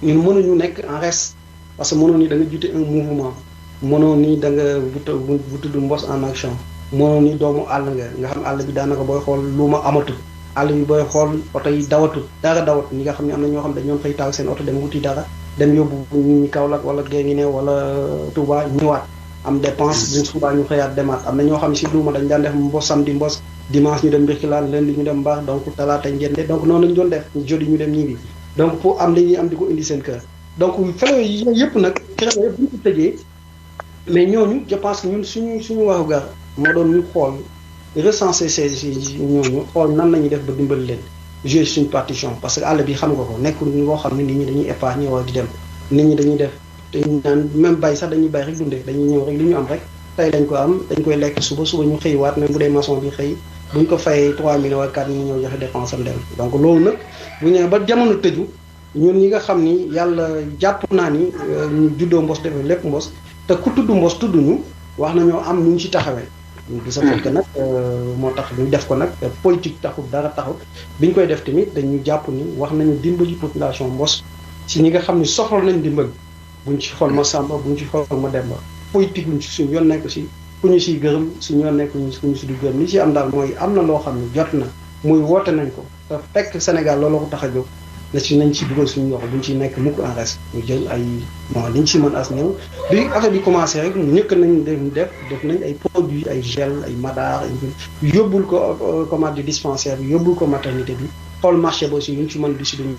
ñun mënuñu nekk en reste parce que mënoo ni da nga jiite un mouvement mënoo ni da nga bu tudd Mbos en action mënoo ni doomu àll nga xam àll bi daanaka booy xool lu ma amatul àll bi booy xool oto yi dawatul dara dawat ñi nga xam ne am na ñoo xam ne dañoo fay taal seen oto dem wuti dara dem yóbbu ñu Kaolack wala Guinguinéo wala Touba ñëwaat am dépense bu subaa ñu xëyaat demaat am na ñoo xam ne si luuma dañ daan def Mbos samedi Mbos dimanche ñu dem Birkelane lundi ñu dem Mbaax donc talaata Njende donc noonu lañ doon def jeudi ñu dem ñibbi donc pour am li ñuy am di ko indi seen kër donc felo yi yëpp nag créneau yëpp bu ñu ko tëjee mais ñooñu je pense que ñun suñu waxu gar moo doon ñu xool recenser ñooñu xool nan la ñuy def ba dimbali leen jouer suñu partition parce que àll bi xam nga ko nekkul loo xam ne nit ñi dañuy épargner wala di dem nit ñi dañuy def dañuy naan même bay sax dañuy bay rek dundee dañuy ñëw rek li ñu am rek tey lañ ko am dañ koy lekk suba ñu xëy waat même bu dee maçon bi xëy buñ ko fayee 3 millions wala 4 millions ñëw joxe dépense am dem donc loolu nag bu ñëwee ba jamono tëju ñun ñi nga xam ni yàlla jàpp naa ni ñu juddoo Mbos defee lépp Mbos te ku tudd Mbos tudd ñu wax nañoo am nu ñu ci taxawee. gis nga que nag moo tax ñu def ko nag politique taxul dara taxul biñ koy def tamit dañu jàpp ni wax nañu dimbali population Mbos si ñi nga xam ni soxla nañ dimbal buñ ci xool ma Samba buñ ci xool ma Demba politique buñ ci suñu yoon nekk si ku ñu siy gërëm suñu yoon nekk ku ñu si du gërëm li si am daal mooy am na loo xam ne jot na muy woote nañ ko te fekk Sénégal looloo ko tax a jóg na si nañ ci dugal suñu loxo buñ ci nekk mukk en reste ñu jël ay bon liñ si mën as néew bi affaire bi commencé rek ñëkk nañ def nañ ay produits ay gel ay madar yóbbul ko comment dire dispensaire bi yóbbul ko maternité bi xool marché ba aussi yuñ ci mën distribuer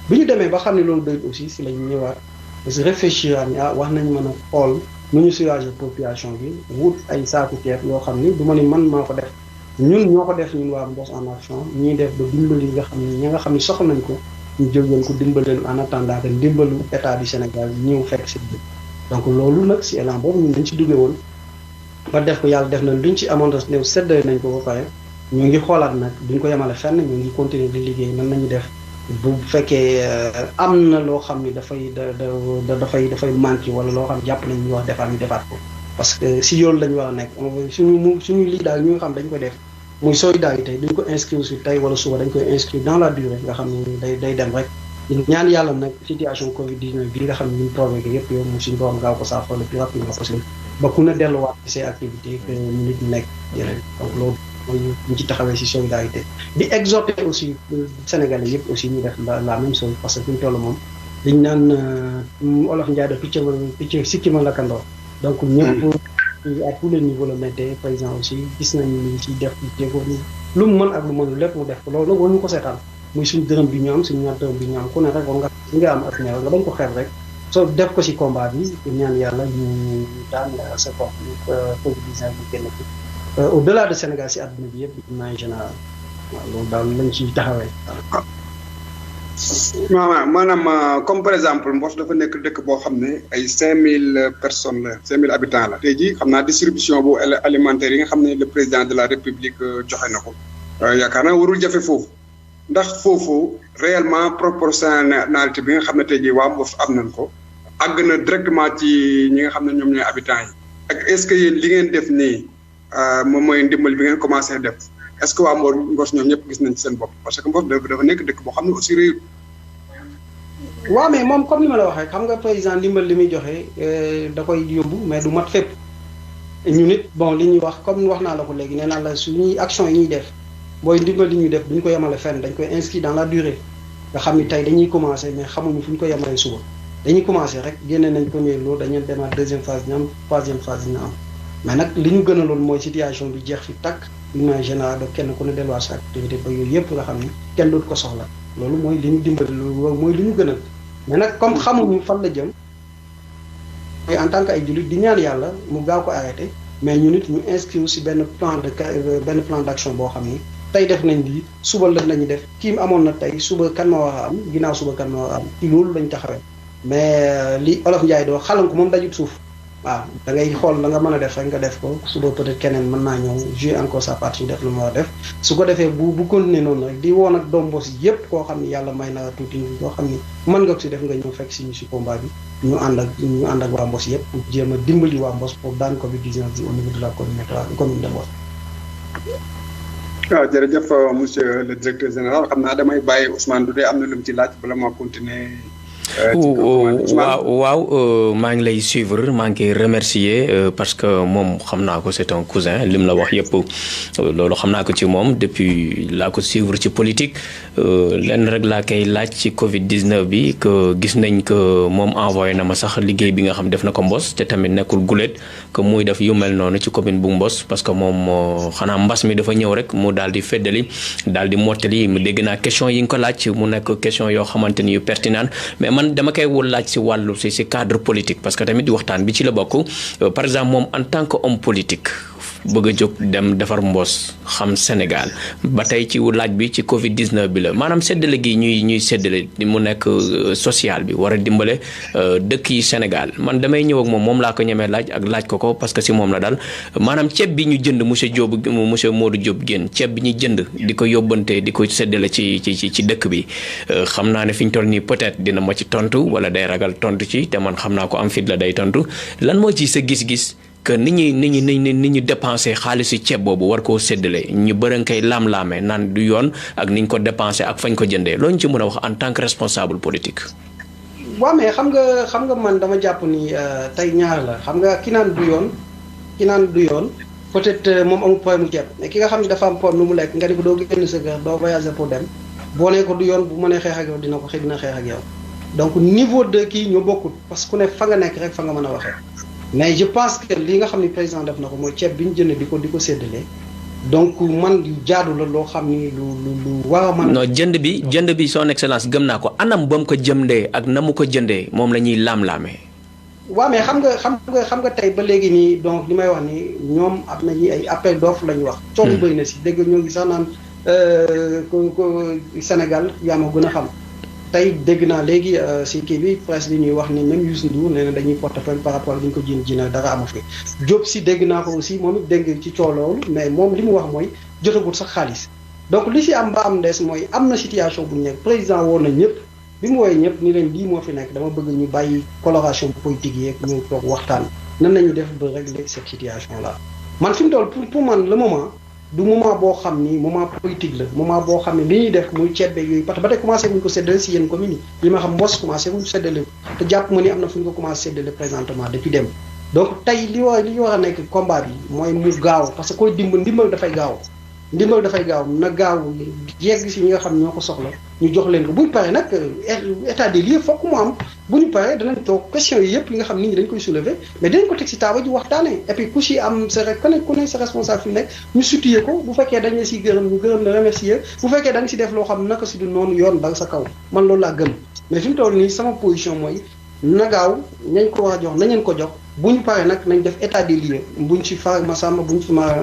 bi ñu demee ba xam ne loolu doy aussi si lañ ñëwaat parce que réfléchir ni wax nañ mën a xool nu ñu soulager population bi wut ay saaku ceeb yoo xam ni du ma ni man maa ko def ñun ñoo ko def ñun waa Mbos en action ñuy def ba dimbali nga xam ni ñi nga xam ni soxla nañ ko ñu jël leen ko dimbaleen en attendant que dimbalu état du Sénégal ñëw fekk si biir donc loolu nag si élan boobu ñun dañ ci duggee woon ba def ko yàlla def na luñ ci amoon néew seddale nañ ko ba pare ñu ngi xoolaat nag duñ ko yemale fenn ñu ngi continuer di liggéey nan nañu def bu fekkee am na loo xam ni dafay manqué wala loo xam jàpp nañ ñu wax defaat ñu defaat ko parce que si yoon lañu war a nekk suñu lii daal ñu nga xam dañ koy def muy solidarité duñ ko inscrire sur tey wala suba dañ koy inscrire dans la durée nga xam ni day dem rek ñaan yàlla nag situation Covid 19 bi nga xam ne ñu provoqué yëpp yow mu suñu borom gaaw ko saafara le plus rapidement possible ba ku ne delluwaat ci ses activités que ñu nit nekk yeneen donc loolu mooy ñu ci taxawee si solidarité di exhorter aussi Sénégalais yëpp aussi ñu def la même chose parce que fi ñu toll moom dañ naan olof Ndiaye da picc sikki ma lakkandoo donc ñëpp à tous les niveaux la méttee président aussi gis nañu ni ci def jéego lu mu mën ak lu mënul lépp mu def ko loolu nag war ñu ko seetaan muy suñu dërëm bi ñu am suñu ñaar dërëm bi ñu am ku ne rek war nga am ak neew nga bañ ko xeeb rek soo def ko ci combat bi ñaan yàlla ñu daan sa bopp Covid 19 bi génn ci au delà de Sénégal si àdduna bi yëpp en général waaw loolu daal lañ ciy taxawee maanaam comme par exemple Mbos dafa nekk dëkk boo xam ne ay 5000 personnes la 5000 habitants la tey jii xam naa distribution bu alimentaire yi nga xam ne le président de la république joxe na ko yaakaar naa warul jafe foofu ndax foofu réellement proportionnalité bi nga xam ne tey jii waa Mbos am nañ ko àgg na directement ci ñi nga xam ne ñoom ñooy habitants yi ak est-ce que yéen li ngeen def nii moom mooy ndimbal bi ngeen commencé def est-ce que waa Mbos ñoom ñëpp gis nañ ci seen bopp parce que Mbos dafa nekk dëkk boo xam ne aussi réew. waaw mais moom comme ni ma la waxee xam nga président ndimbal li muy joxe da koy yóbbu mais du mat fépp ñu nit bon li ñuy wax comme wax naa la ko léegi nee naa la suñuy action yi ñuy def booy ndimbal li ñuy def duñ ko yemale fenn dañ koy inscrit dans la durée nga xam ni tey dañuy commencé mais xamuñu fu ñu ko yemalee suba dañuy commencé rek génne nañ premier lot dañuy demaat deuxième phase dina am troisième phase dina am mais nag li ñu gën a loon mooy situation bi jeex fi takk en général ba kenn ku ne delluwaat sa activité ba yooyu yëpp nga xam ni kenn dootu ko soxla loolu mooy li ñu dimbali loolu mooy li ñu gënal mais nag comme xamuñu fan la jëm en tant que ay jullit di ñaan yàlla mu gaaw ko arrêté mais ñu nit ñu inscrire si benn plan d'action boo xam ni tey def nañ lii suba la nañu def kii amoon na tey suba kan ma war a am ginnaaw suba kan ma war a am ci loolu lañ taxawee mais li Olof Ndiaye doo xalanku moom dajut suuf waaw da ngay xool la nga mën a def rek nga def ko suba peut-être keneen mën naa ñëw jouer encore sa partie def lu mu war a def su ko defee bu continuer noonu rek di woon ak doom mbos yëpp koo xam ni yàlla may na tuuti koo xam ni mën nga ko si def nga ñëw fekk si ñu si combat bi ñu ànd ak waa mbos yëpp pour jéem a dimbali waa mbos pour daan Covid-19 bi au niveau de la commune de Mbos. waaw jërëjëf monsieur le directeur général xam naa damay bàyyi Ousmane Doudé am na lu mu ci laaj bala ma continuer. waaw maa ngi lay suivre maa ngi koy remercier parce que moom xam naa ko c'est un cousin lim la wax yëpp loolu xam naa ko ci moom depuis laa ko suivre ci politique lenn rek laa koy laaj ci Covid-19 bi que gis nañ que moom envoyé na ma sax liggéey bi nga xam def na ko Mbos te tamit nekkul gulet que muy def yu mel noonu ci commune bu Mbos parce que moom xanaa mbas mi dafa ñëw rek mu daal di feddali daal di mottali mu dégg naa question yi nga ko laaj mu nekk question yoo xamante ni yu pertinent mais man dama koy wul laaj si wàllu si cadre politique parce que tamit waxtaan bi ci la bokk par exemple moom en tant que homme politique bëgg a jóg dem defar Mbos xam Sénégal ba tey ci laaj bi ci Covid-19 bi la maanaam séddale gi ñuy séddale mu nekk social bi war a dimbale dëkk yi Sénégal man damay ñëw ak moom laa ko ñemee laaj ak laaj ko parce que si moom la daal maanaam ceeb bi ñu jënd monsieur Modou Diop Guène ceeb bi ñu jënd di ko yóbbante di ko séddale ci dëkk bi xam naa ne fi ñu toll nii peut-être dina ma ci tontu wala day ragal tontu ci te man xam naa ko am fit la day tontu lan moo ci sa gis-gis. que ni ñu dépensé xaalisu ceeb boobu war koo séddale ñu bëri nga koy laam-laamee naan du yoon ak ni ñu ko dépensé ak fañ ko jëndee loolu ñu ci mën a wax en tant que responsable politique. waaw mais xam nga man dama jàpp ni tey ñaar la xam nga ki naan du yoon peut-être moom amul problème mu ceeb mais ki nga xam ne dafa am problème lu mu lekk nga ni ko doo génn sa kër doo voyager pour dem boo nee ko du yoon bu mënee xeex ak yow dina xeex ak yow donc niveau de kii ñoo bokkut parce que ku ne fa nga nekk rek fa nga mën a waxee. mais je pense que li nga xam ni président def na ko mooy ceeb bi ñu jënd di ko séddale donc man jaadu la loo xam ni lu war a mën a. non jënd bi son excellence gëm naa ko anam ba mu ko jëndee ak na mu ko jëndee moom la ñuy laam-laamee. waaw mais xam nga tey ba léegi nii donc li may wax ni ñoom am nañu ay appel d'offre la ñu wax. coono yu bëri na si dégg ñoo ngi sax naan Sénégal yaa ma gën a xam. tey dégg naa léegi si kii bi presse bi ñuy wax ni même Youssou Ndour nee na dañuy porter plainte par rapport ak li ñu ko jiina dara amu fi Diop si dégg naa ko aussi moom it dégg ci coow loolu mais moom li mu wax mooy jotagul sax xaalis donc li si am ba am des mooy am na situation bu ñu nekk président woo na ñëpp bi mu woowee ñëpp ni leen lii moo fi nekk dama bëgg ñu bàyyi coloration politique yeeg ñu toog waxtaan nan nañu def ba régler cette situation là man fi mu toll pour man le moment du moment boo xam ni moment politique la moment boo xam ne li ñuy def muy ceeb beeg yooyu parce que ba tey commencé wuñ ko séddale si yenn communes yi ma xam Mbos commencé wuñ séddale te jàpp ma ni am na fu ñu ko commencé séddale présentement depuis dem donc tey li war a nekk combat bi mooy mu gaaw parce que koy ndimbal dafay gaaw na gaaw yegg si ñi nga xam ñoo ko soxla ñu jox leen ko bu ñu paree nag état des lieux fokk mu am bu ñu paree danañ toog question yi yëpp yi nga xam nit ñi dañ koy soulever mais dinañ ko teg si taaba ji waxtaanee et puis ku si am sa rek ku ne sa responsable fi nekk ñu situé ko bu fekkee dañ la si gërëm ñu gërëm la remercier bu fekkee da nga si def loo xam naka si du noonu yoon dal sa kaw man loolu laa gëm mais fi mu toll nii sama position mooy na gaaw nañ ko war a jox nañ leen ko jox bu ñu paree nag nañ def état des lieux buñ ci far ma sàmm buñ ci ma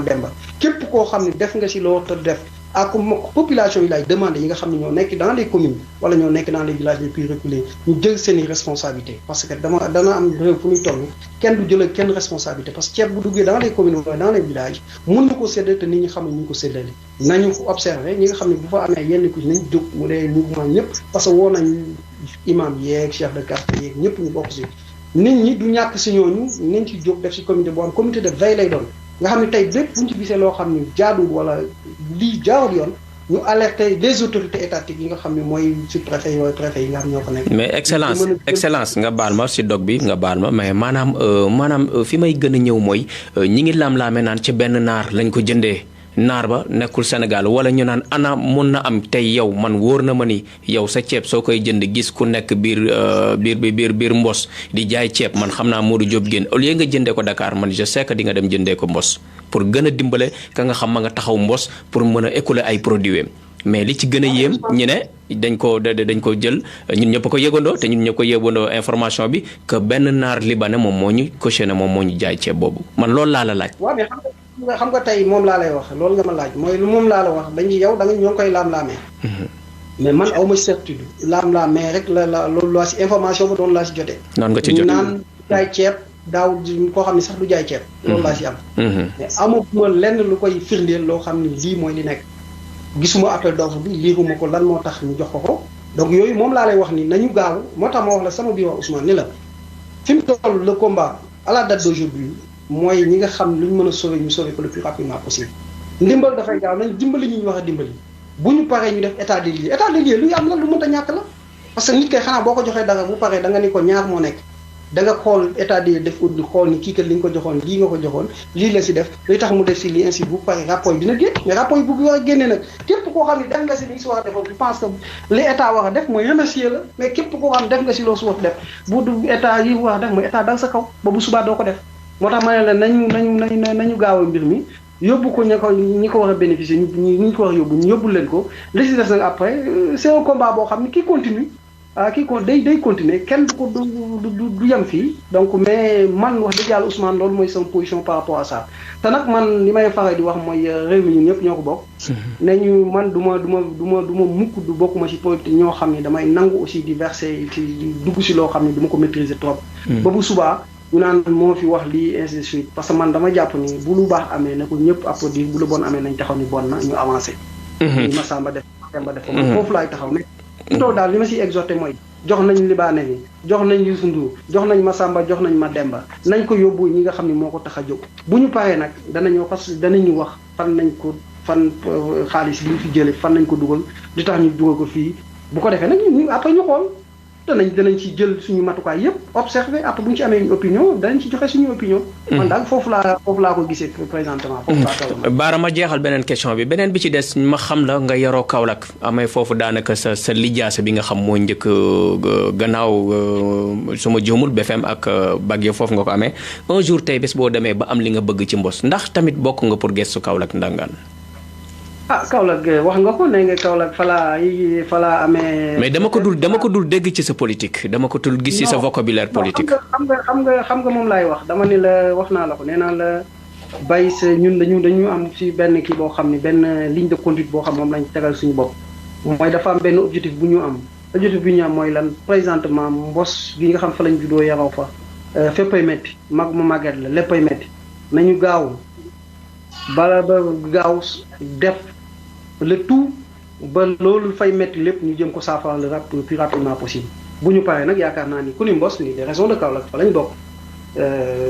demba képp koo xam ne def nga si loo te def ak population yi lay demandé yi nga xam ne ñoo nekk dans les communes wala ñoo nekk dans les villages les plus reculés ñu jël seeni responsabilité parce que dana am réew fu ñuy toll kenn du jël kenn responsabilité parce que ceeb bu duggee dans les communes wala dans les villages mun na ko séddale te nit ñi xam ne ñu ko séddale nañu observé ñi nga xam ne bu fa amee yenn ku nañ jóg mu dee mouvement ñëpp parce que woo nañ imam yeeg chef de quartier yeeg ñëpp ñu bokk si nit ñi du ñàkk si ñooñu nañ ci jóg def si comité boo xam comité de veille lay doon nga xam ne tey bépp bu ñu ci gisee loo xam ne jaadul wala lii jaarul yoon ñu alerter les autorités étatiques yi nga xam ne mooy sous-préfet yooyu préfet yi nga xam ñoo ko nekk. mais excellence nga baal ma si dog bi nga baal ma mais maanaam fi may gën a ñëw mooy ñi ngi laam-laame naan ci benn naar lañ ko jëndee. naar ba nekkul Sénégal wala ñu naan ana mun na am tey yow man wóor na ma ni yow sa ceeb soo koy jënd gis ku nekk biir Mbos di jaay ceeb man xam naa Modou Diop Guène au lieu nga jëndee ko Dakar man je sais que di nga dem jëndee ko Mbos pour gën a dimbale ka nga xam ma nga taxaw Mbos pour mën a écouler ay produits mais li ci gën a yéem ñu ne dañ ko jël ñun ñëpp ko yëgandoo te ñun ñëpp ko yëgandoo information bi que benn naar libanais moom moo ñu cautionné moom moo ñu jaay ceeb boobu man loolu laa la laaj. xam nga tey moom laa lay wax loolu nga ma laaj mooy lu moom laa la wax dañuy yow da nga ñoo ngi koy laam-laamee mais man awma certitude laam mais rek la loolu laa si information ba doon laa si jotee. noonu nga ci jotee naan jaay ceeb daaw koo xam ne sax du jaay ceeb. loolu laa si am. mais amuma lenn lu koy firndeel loo xam ne lii mooy li nekk. gisuma appel d'offre bi liiruma ko lan moo tax ñu jox ko donc yooyu moom laa lay wax ni nañu gaaw moo tax ma wax la sama biir wax Ousmane ni la fi mu toll le combat à la date d'aujourd'hui mooy ñi nga xam lu ñu mën a sauver ñu sauver ko le plus rapidement possible. ndimbal dafay gaaw nañ dimbali ñu wax a dimbali bu ñu paree ñu def état des lieux lu am la lu mënta ñàkk la parce que nit kay xanaa boo ko joxee dara bu paree da nga ni ko ñaar moo nekk da nga xool état des lieux def uddi xool ni kii kat li nga ko joxoon lii nga ko joxoon lii la si def li tax mu def si lii ainsi bu paree rapport yi dina génn mais rapport yi bu war a génnee nag képp koo xam ne def nga si li si war a def je pense que li état war a def mooy remercier la mais képp koo xam ne def nga si loo su war a def bu du état yi war a def mooy état dal sa kaw ba bu subaa doo ko def moo tax ma ne la nañu gaaw a mbir mi yóbbu ko ñi ko war a bénéficier ñu ko war a yóbbu ñu yóbbu leen ko li si des nag après c'est un combat boo xam ne kii continue day continuer kenn du ko du yem fii donc mais man wax dëgg yàlla Ousmane loolu mooy sama position par rapport à ça te nag man li may faral di wax mooy réew mi ñun ñëpp ñoo ko bokk. ne ñu man du ma mukk du bokkuma ci politique ñoo xam ne damay nangu aussi di verser ci dugg si loo xam ne du ma ko maîtriser trop. ba bu subaa ñu naan moo fi wax lii ainsi de suite parce que man dama jàpp ni bu lu baax amee na ko ñëpp applaudir bu lu bon amee nañ taxaw ni bon na ñu avancé. ñu Massamba def Demba def ko man foofu laay taxaw ne. tool daal li ma siy exhorté mooy jox nañ libaane yi jox nañ Youssou Ndour jox nañ Massamba jox nañ Mademba nañ ko yóbbu ñi nga xam ne moo ko tax a jóg bu ñu paree nag danañu wax fan xaalis bi ñu fi jële fan nañ ko dugal li tax ñu dugal ko fii bu ko defee nag ñu après ñu xool danañ ci jël suñu matukaay yëpp observé après bu ñu ci amee une opinion danañ ci joxe suñu opinion. man daal foofu laa ko gisee présentement. foofu laa toll. Baara ma jeexal beneen question bi beneen bi ci des ma xam la nga yaroo Kaolack amee foofu daanaka sa lijaasa bi nga xam moo njëkk gannaaw su ma juumul BFM ak bac yo foofu nga ko amee un jour tey bés boo demee ba am li nga bëgg ci mbos ndax tamit bokk nga pour gestu Kaolack ndangaan. Kaolack wax nga ko nee nga Kaolack falaa amee. mais dama ko dul dégg ci sa politique dama ko dul gis ci sa vocabulaire politique. xam nga moom laay wax dama ni la wax naa la ko nee naa la bàyyi sa ñun dañu am ci benn kii boo xam ne benn ligne de conduite boo xam moom lañ tegal suñu bopp. mooy dafa am benn objectif bu ñu am objectif bi ñu am mooy lan présentement mbos gi nga xam fa lañ juddoo yaroo fa féppay métti mag mu màgget la léppay métti nañu gaaw bala ba gaaw def. le tout ba loolu fay métti lépp ñu jëm ko saafara le plus rapidement possible bu ñu paree nag yaakaar naa ni ku ni mbos ni des régions de Kaolack fa lañ bokk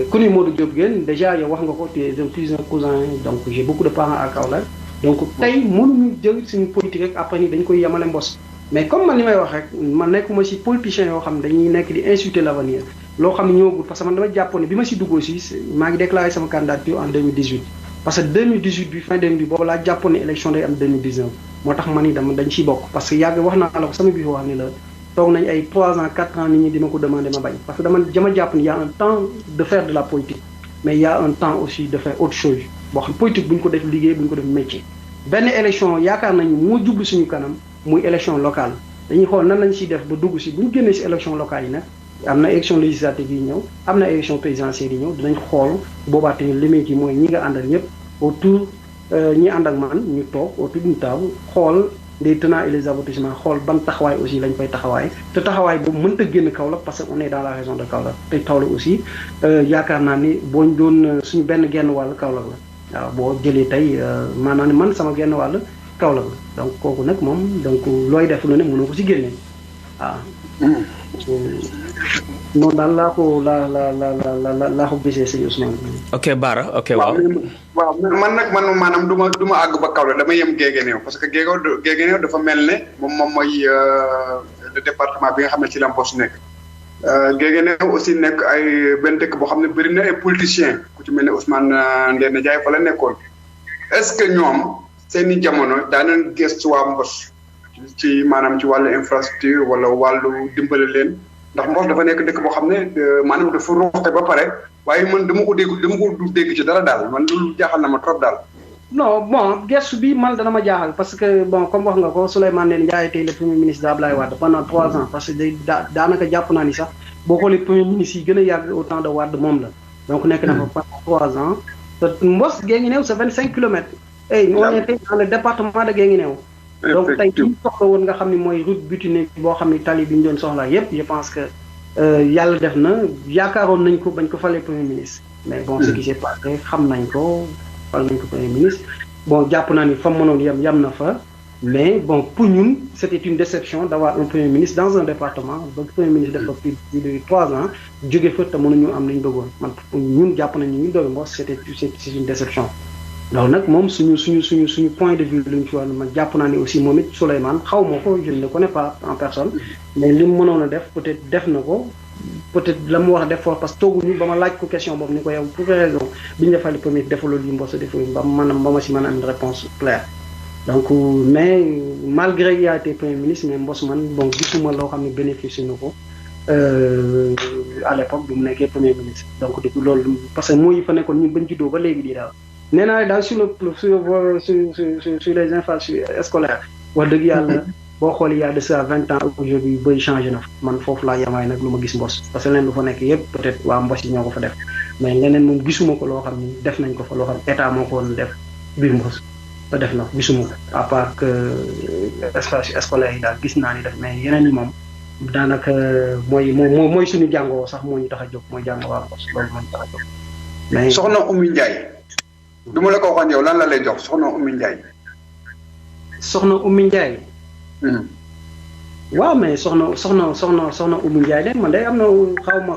ku ni Modou Diop Guène déjà yow wax nga ko tu es un plus un cousin donc j'ai beaucoup de parents à Kaolack donc tey mënuñu jël suñu politique rek après ni dañ koy yemale mbos mais comme man li may wax rek man nekkuma ci politiciens yoo xam ne dañuy nekk di insulter l'avenir loo xam ne ñëwagul parce que man dama jàppoon ne bi ma ci dugg aussi maa ngi déclaré sama candidature en 2018 parce que 2018 bi fin 2018 boobu laa jàppoon ne élection day am 2019 moo tax ma ni dañ ciy bokk parce que yàgg wax naa la ko sama biir wax ni la toog nañ ay 3 ans 4 ans nit ñi di ma ko demandé ma bañ parce que dama jàpp ni y a un temps de faire de la politique mais y a un temps aussi de faire autre chose boo xam politique bu ñu ko def liggéey bu ñu ko def métier benn élection yaakaar nañu moo jublu suñu kanam muy élection locale dañuy xool nan lañ ciy def ba dugg si bu ñu génnee si élection locale yi nag am na élection législative yi ñëw am na élection présidentielle yi ñëw dinañ xool boobaa te limite yi mooy ñi nga àndal ñëpp autour ñi ànd ak man ñu toog autour d'une table xool les tenants et les aboutisssements xool ban taxawaay aussi lañ koy taxawaay te taxawaay boobu mënta génn Kaolack parce que on est dans la région de Kaolack te Kaolack aussi yaakaar naa ni boo ñu doon suñu benn genn wàll Kaolack la waaw boo jëlee tey maanaam ne man sama genn wàll Kaolack la donc kooku nag moom donc looy def lu ne mënoo ko si génne waaw. noonu daal laa ko gisee sëñ Ousmane. ok Bara ok waaw. waaw man maanaam du ma àgg ba Kaolack dama yem Guéguénéo parce que Guéguénéo dafa mel ne moom mooy le département bi nga xam ne ci la mbos nekk. Guéguénéo aussi nekk ay benn dëkk boo xam ne bëri na ay politiciens ku ci mel ne Ousmane Ndéné Ndiaye fa la nekkoon est-ce que ñoom seeni jamono daanañ gëstu waa mbos ci maanaam ci wàllu infrastructure wala wàllu dimbale leen. ndax mbos dafa nekk dëkk boo xam ne maanaam dafa ruuxte ba pare waaye man dama ko dégg ci dara daal man loolu jaaxal na ma trop daal. non bon gestu bi man dana ma jaaxal parce que bon comme wax nga ko Souleymane Ndéné Ndiaye tey le premier ministre d'Abdoulaye Wade pendant 3 ans parce que daanaka jàpp naa ni sax boo xoolee premier ministre yi gën a yàgg au temps de Wade moom la. donc nekk na fa pendant 3 ans te mbos Guéguinéo c'est 25 kilomètres. on était dans le département de Guéguinéo donc tey jii soxla woon nga xam ne mooy route butinée boo xam ne tali bi ñu doon soxla yëpp je pense que yàlla def na yaakaaroon nañ ko bañ ko falee premier ministre mais bon ce qui s'est passé xam nañ ko fal nañ ko premier ministre bon jàpp naa ni fa mënoon yam na fa mais bon pour ñun c'était une déception d'avoir un premier ministre dans un département ba premier ministre def fa plus de 3 ans jóge fa te mënuñu am li ñu bëggoon man pour ñun jàpp nañ ni ñu doon Mboss c'est une déception loolu nag moom suñu point de vue lu ñu ci wax man jàpp naa ni aussi moom it Souleymane xaw ma ko je ne le connais pas en personne mais li mu mënoon a def peut-être def na ko peut-être la mu war a def foofu parce que tooguñu ba ma laaj ko question boobu ni ko yow pour quelle raison bi ñu defal premier defaloo lii Mboss defaloo ba ma si mën a am une réponse claire donc mais malgré qu'il a été premier ministre mais Mboss man bon gisuma loo xam ne bénéficié na ko à l'époque bi mu nekkee premier ministre donc depuis loolu parce que moo yi fa nekkoon ñun bañ juddoo ba léegi di daal nee naa daal sur les infrastructures scolaires wax dëgg yàlla boo xoolee y a de ça 20 ans aujourd'hui bëri changé na man foofu laa yamaay nag lu ma gis Mboss parce que leneen lu fa nekk yëpp peut-être waa Mboss yi ñoo ko fa def mais leneen moom gisuma ko loo xam ni def nañ ko fa loo xam état moo ko woon def biir Mboss te def na gisuma ko à part que espace scolaire yi daal gis naa ni def mais yeneen yi moom daanaka mooy suñu jàngoo sax moo ñu tax a jóg mooy jàngoo waa Mboss loolu moo ñu tax a jóg mais soxna Oumy Ndiaye du ma la ko waxoon yow lan la lay jox soxna Oumy Ndiaye soxna Oumy Ndiaye waaw mais soxna Oumy Ndiaye de man de am na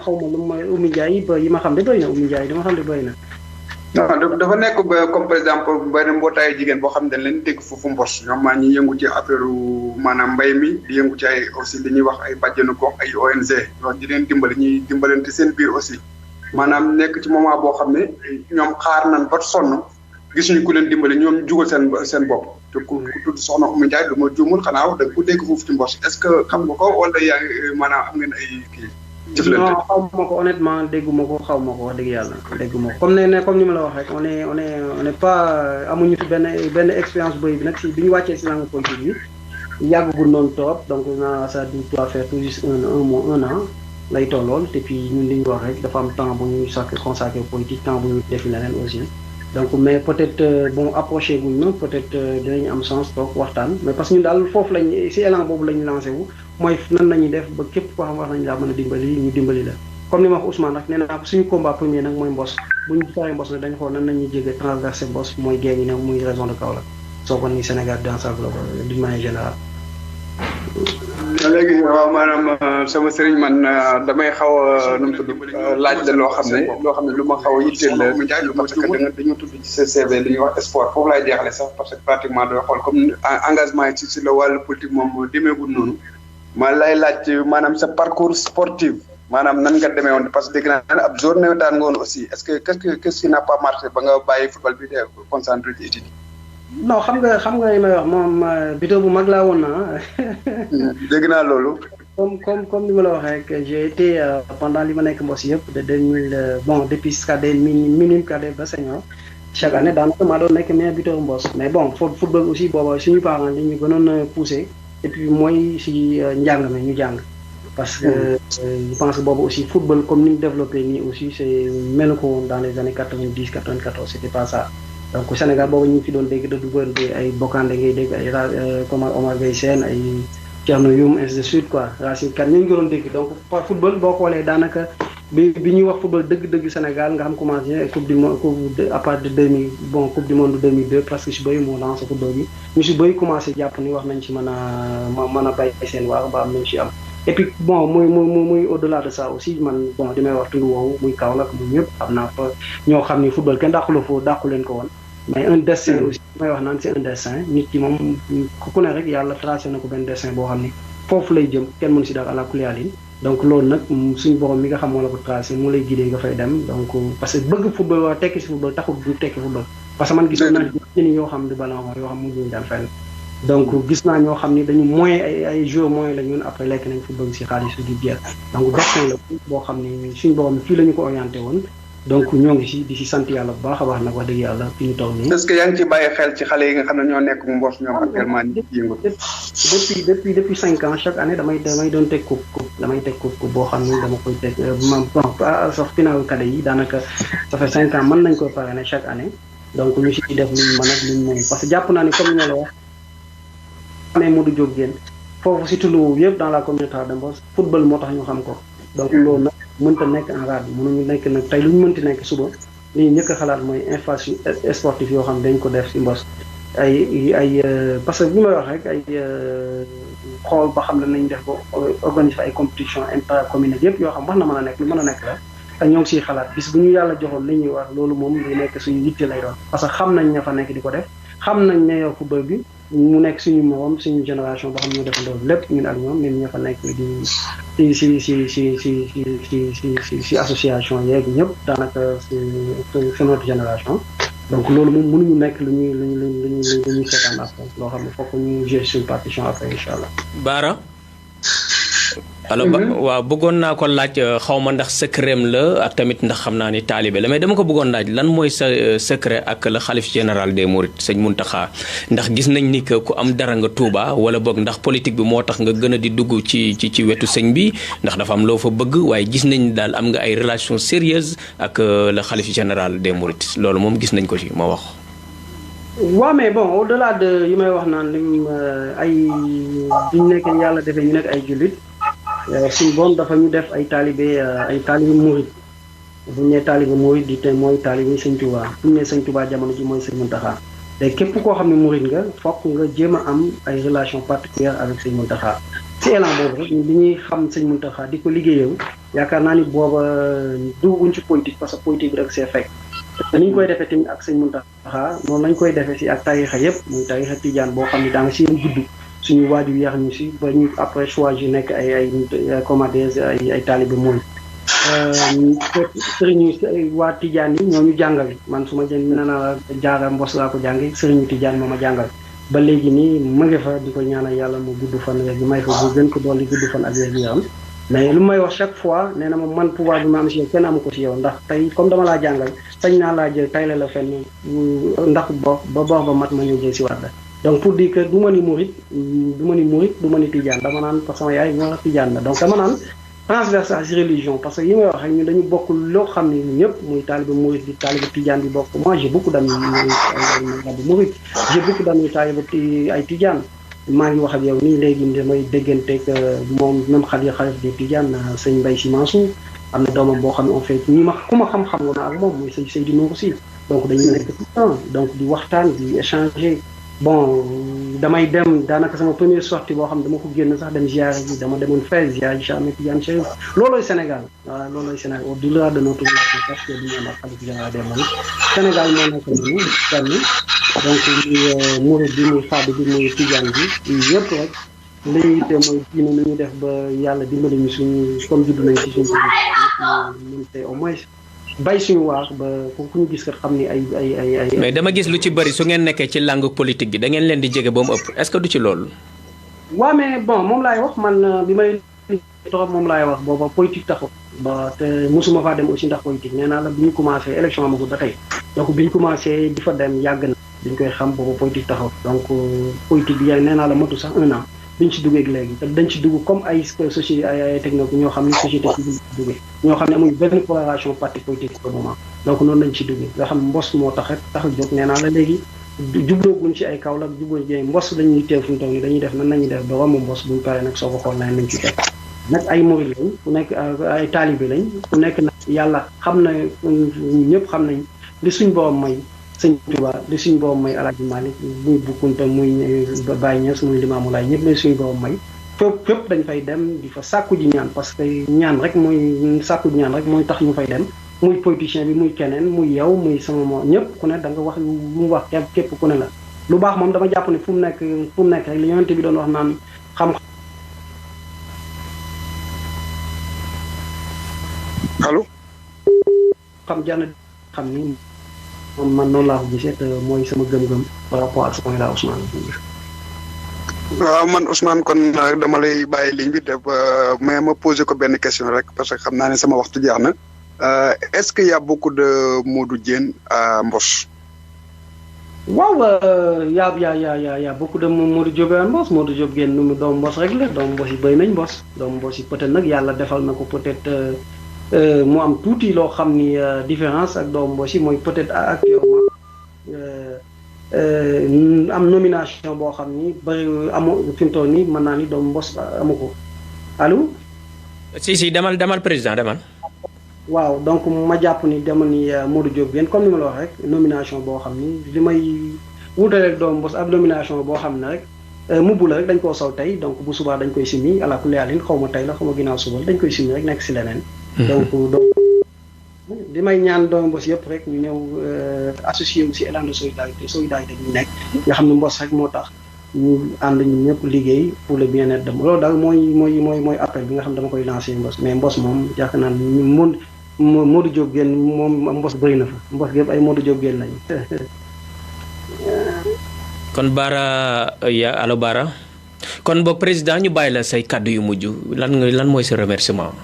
xaw ma lu ma Oumy Ndiaye yi ma xam de bëri na Oumy Ndiaye dama xam de bëri na non dafa nekk ba comme par exemple benn mbootaayu jigéen boo xam ne dañ leen dégg foofu Mboss ñoom maa ñi yëngu ci affaire maanaam mbay mi di yëngu ci ay aussi li ñuy wax ay bàjjenu gox ay ONG loolu di leen dimbali ñuy dimbalante seen biir aussi maanaam nekk ci moment boo xam ne ñoom xaar nañ ba sonn gisuñu ku leen dimbali ñoom jugal seen bopp te ku tudd soxna Oumy Ndiaye du ma juumul xanaa wax dëgg ku dégg foofu ci Mboss est-ce que xam nga ko wala yaa ngi maanaam am ngeen ay kii jëflante non xaw ma ko honnêtement dégguma ko xaw ma ko wax dëgg yàlla dégguma ko comme ni ma la wax rek on est pas amuñu fi benn expérience bëri bi nag si bi ñu wàccee si langue politique bi yàggagul noonu trop donc ça doit faire tout juste un an lay tollool te puis ñun li ñu wax rek dafa am temps bu ñuy consacré politique temps bu ñuy defi leneen aussi donc mais peut-être bon approché guñ na peut-être dinañ am chance toog waxtaan mais parce que ñun daal foofu lañ si élan boobu lañu lancé wu mooy nan nañuy def ba képp koo xam wax nañ laa mën a dimbali ñu dimbali la comme ni ma wax Ousmane nag nee naa ko suñu combat premier nag mooy Mboss bu ñu paree Mboss nag dañu xool nan nañuy jégee transversé Mboss mooy géej gi ne muy région de Kaolack soo ko ni Sénégal dans sa globalité d'une manière générale. léegi waaw maanaam sama sëriñ man damay xaw a nu mu tudd laaj la loo xam ne lu ma xaw a yitteel la parce que dañoo tudd ci sa CV li ñuy wax sport foofu laay jeexale sax parce que pratiquement doo xool comme engagement yi ci la wàllu politique moom demeegul noonu ma lay laaj maanaam sa parcours sportif maanaam nan nga demee woon parce que dégg naa ne ab jour nawetaan nga woon aussi est-ce que qu'est-ce qui n'a pas marché ba nga bàyyi football bi de concentré ci études non xam nga li may wax moom bito bu mag laa woon na dégg naa loolu. comme ni ma la waxee rek j'ai été pendant li ma nekk Mboss yëpp de 2000 bon depuis cadet minime cadet ba senior chaque année daanaka maa doon nekk meilleur buteur Mboss mais bon football aussi booba suñu parents li ñu gënoon a poussé et puis mooy si njàng mi ñu jàng parce que je pense que boobu aussi football comme ni ñu développé nii aussi c'est melu ko woon dans les années 90 94 c'était pas ça. donc Sénégal boobu ñu ngi fi doon dégg da dugal ay Bokande ngay dégg ay comme Omar Gueye Sène ay Thierno Youm ainsi de suite quoi Racine Kane ñu ngi doon dégg donc par football boo xoolee daanaka bi ñuy wax football dëgg Sénégal nga xam commencé coupe du monde à partir de 2000 bon coupe du monde 2002 presque si bëri moo lancé football bi ñu si bëri commencé jàpp ni wax nañ ci mën a bay seen waar ba am nañ ci am et puis bon muy au-delà de ça aussi man bon di may wax tund woowu muy Kaolack muy ñëpp am naa fa ñoo xam ni football kenn dàqu leen ko woon mais un destin aussi may wax naan c'est un destin nit ki moom ku ne rek yàlla tracé na ko benn destin boo xam ni foofu lay jëm kenn mënu si dara àla kuliyaalin donc loolu nag suñu borom mi nga xam moo la ko tracé mu lay guidé nga fay dem donc parce que bëgg football waa tekki si football taxul du tekki football parce que man gis naa ñi yoo xam du ballon yoo xam mu daan fenn donc gis naa ñoo xam ni dañu moyen ay joueurs moyen la ñun après lekk nañ football si xaalis du jeex donc destin la boo xam ni suñu borom fii la ñu ko orienté woon donc ñoo ngi si di si sant yàlla bu baax a baax nag wax dëgg yàlla fi ñu toog nii. est-ce que yaa ngi ci bàyyi xel ci xale yi nga xam ne ñoo nekk Mboss ñoom actuellement ñu ngi yëngu. depuis 5 ans chaque année damay doon teg coupe damay teg coupe boo xam ni dama koy teg sax final cadet yi daanaka ça fait 5 ans mën nañ koy parrainer chaque année donc ñu si def luñ mën ak luñ mën parce que jàpp naa ni comme ni ma la wax xamee Modou Diop Diène foofu si tund woowu yëpp dans la communauté de Mboss football moo tax ñu xam ko donc loolu nag mënta nekk en rade mënuñu nekk nag tey lu ñu mënti nekk suba li ñu njëkk a xalaat mooy infrastructure sportive yoo xam dañ ko def si Mboss ay parce que bi may wax rek ay xool ba xam ne nañ def ba organiser ay compétition intra-communale yëpp yoo xam wax na mën a nekk lu mën a nekk la ak ñoo ngi siy xalaat bis bu ñu yàlla joxoon li ñuy wax loolu moom lu nekk suñu yitte lay doon parce que xam nañ ña fa nekk di ko def xam nañ ne yow football bi mu nekk suñu morom suñu génération boo xam ñoo defandoo lépp ñun ak ñoom ñun ña fa nekk di si association yeeg ñëpp daanaka c'est notre génération donc loolu moom mënuñu nekk lu ñuy seetaan après loo xam ne fokk ñu gérer suñu partition après incha allah. Baara. alors waaw bëggoon naa ko laaj xaw ma ndax secret la ak tamit ndax xam naa ni taalibe la mais dama ko bëggoon laaj lan mooy sa secret ak le xalif général des Mourides sëñ Mountakha ndax gis nañ ni que ku am dara nga Touba wala boog ndax politique bi moo tax nga gën a di dugg ci wetu sëñ bi ndax dafa am loo fa bëgg waaye gis nañ daal am nga ay relations sérieuses ak le xalif général des Mourides loolu moom gis nañ ko ci ma wax. waaw mais bon au delà de yi may wax naan lim ay duñ nekk yàlla defee ñu nekk ay jullit. suñu boom dafa ñu def ay taalibe murid bu ñu nee taalibe murid di te mooy taalibe sëñ Touba bu ñu nee sëñ Touba jamono ji mooy sëñ Mountakha te képp koo xam ne murid nga fokk nga jéem a am ay relation particulière avec sëñ Mountakha si élan boobu rek li ñuy xam sëñ Mountakha di ko liggéeyam yaakaar naa ni booba dugguñ ci politique parce que politique bi rek see fekk te ni ñu koy defee tamit ak sëñ Mountakha noonu lañ koy defee si ak tarixa yëpp muy tarixa tijaan boo xam ne daa nga si yéen gudd suñu waajur yax ñu si ba ñu après choix yu nekk ay commandés ay taalibe mooy sëriñu waa Tijaan yi ñoo ñu jàngal man su ma jën nee naa jaara Mbos laa ko jàngi sëriñu Tijaan moo ma jàngal ba léegi nii ma ngi fa di ko ñaanal yàlla mu gudd fan weer gi may fa bu gën ko dolli gudd fan ak weer gi yaram mais lu may wax chaque fois nee na ma man pouvoir bi ma am si yow kenn amu ko si yow ndax tey comme dama laa jàngal sañ naa laa jël tay la fenn ndax ba mat ma ñëw jël si waat la donc pour dire que du ma ni murit du ma ni tijaan dama naan parce que sama yaay ñoo tijaan la donc dama naan transversal ci religion parce que yi may wax rek ñu dañu bokk loo xam ne ñëpp muy taalibe murit bi taalibe tijaan bi bokk moi j'ai beaucoup d'amis murit j'ai beaucoup d'amis taalibe ay tijaan maa ngi wax ak yow nii léegi damay dégganteeg moom même xalif di tijaan sëñ Mbaye Sy Mansour am na doomam boo xam ne en fait ñi ma ku ma xam-xam nga na ak moom muy sëñ Seydou Nourou Sy donc dañuy nekk tout le temps donc di waxtaan di échanger bon damay dem daanaka sama première sortie boo xam dama ko génn sax dem ziare ji dama demoon Fès ziare ji Cheikh Ahmed Tidiane Chérif loolooy Sénégal voilà loolooy Sénégal au-delà de notre relation parce que du ñu am ak xalif général des Mourides Sénégal moo nekk nii kenn donc muy Mouride bi muy Fade bi muy Tidiane bi yëpp rek li ñuy yitte mooy diine nu ñu def ba yàlla dimbali ñu suñu comme judd nañ ci suñu ñu te au moins bay suñu waax ba ku ñu gis kat xam ni ay. mais dama gis lu ci bëri su ngeen nekkee ci langue politique gi da ngeen leen di jege ba mu ëpp est-ce que du ci loolu. waaw mais bon moom laay wax man bi may trop moom laay wax booba politique taxu ba te mosuma faa dem aussi ndax politique nee naa la bi ñu commencé élection amagul ba tey donc bi ñu commencé di fa dem yàgg na dañ koy xam booba politique taxaw donc politique bi nee naa la matu sax 1 an duñ ci duggee léegi te dañ ci dugg comme ay société ay technique ñoo xam ne société civile duggee ñoo xam ne amuñ benn coloration parti politique pour le moment donc noonu lañ ci duggee nga xam mbos moo tax rek tax a jóg nee naa la léegi jublooguñ ci ay Kaolack jubloo ci mbos lañuy teew fu mu toll nii dañuy def nan nañuy def ba romb mbos buñ paree nag soo ko xool nañ ci teg nag ay murid lañ ku nekk ay taalibe lañ ku nekk nag yàlla xam na ñëpp xam nañ li suñ borom may sëñ Tuba li suñ borom may Alaaji Malick muy Boukounta muy Baye Niass muy Limamou Laye ñëpp lay suñ borom may fépp dañ fay dem di fa sàkku ji ñaan parce que ñaan rek mooy sàkku ji ñaan rek mooy tax ñu fay dem muy politicien bi muy keneen muy yow muy sama moo ñëpp ku ne da nga wax lu mu wax képp ku ne la lu baax moom dama jàpp ne fu mu nekk rek li yonent bi doon wax naan xam allo xam jànn xam ni man noonu laa ko gisee te mooy sama gëm-gëm par rapport ak sama la Ousmane. waaw man Ousmane kon dama lay bàyyi ligne bi def mais ma posé ko benn question rek parce que xam naa ne sama waxtu jeex na est-ce qu'il y a beaucoup de Modou Diène à Mbos. waaw y a beaucoup de Modou Diop à Mbos Modou Diop Diène nu mu doomu Mbos rek la doomu Mbos yi béy nañ Mbos doomu Mbos yi peut-être nag yàlla defal na ko peut-être. mu am tuuti loo xam ni différence ak doomu Mbos yi mooy peut-être actuellement am nomination boo xam ni bëri fi mu toll nii mën naa ni doomu Mbos amu ko allo. si demal président demal. waaw donc ma jàpp ni demal ni Modou Diop Guène comme ni ma la wax rek nomination boo xam ni li may wutale rek doomu Mbos ab nomination boo xam ne rek mubbu la rek dañ koo sol tey donc bu subaa dañ koy simmi ala kulli alin xaw ma tey la xaw ma ginnaaw suba dañ koy simmi rek nekk si leneen. donc li may ñaan doomu Mbos yëpp rek ñu ñëw associé wu si élan de solidarité bi ñu nekk nga xam ne Mbos rek moo tax ñu ànd ñun ñëpp liggéey pour le bien-être de loolu daal mooy appel bi nga xam ne dama koy lancé Mbos mais Mbos moom yaakaar naa ne Modou Diop Guène moom Mbos bëri na fa Mbos yëpp ay Modou Diop Guène lañu. kon Bara allo Bara kon boog président ñu bàyyi la say kàddu yu mujj lan mooy sa remerciement.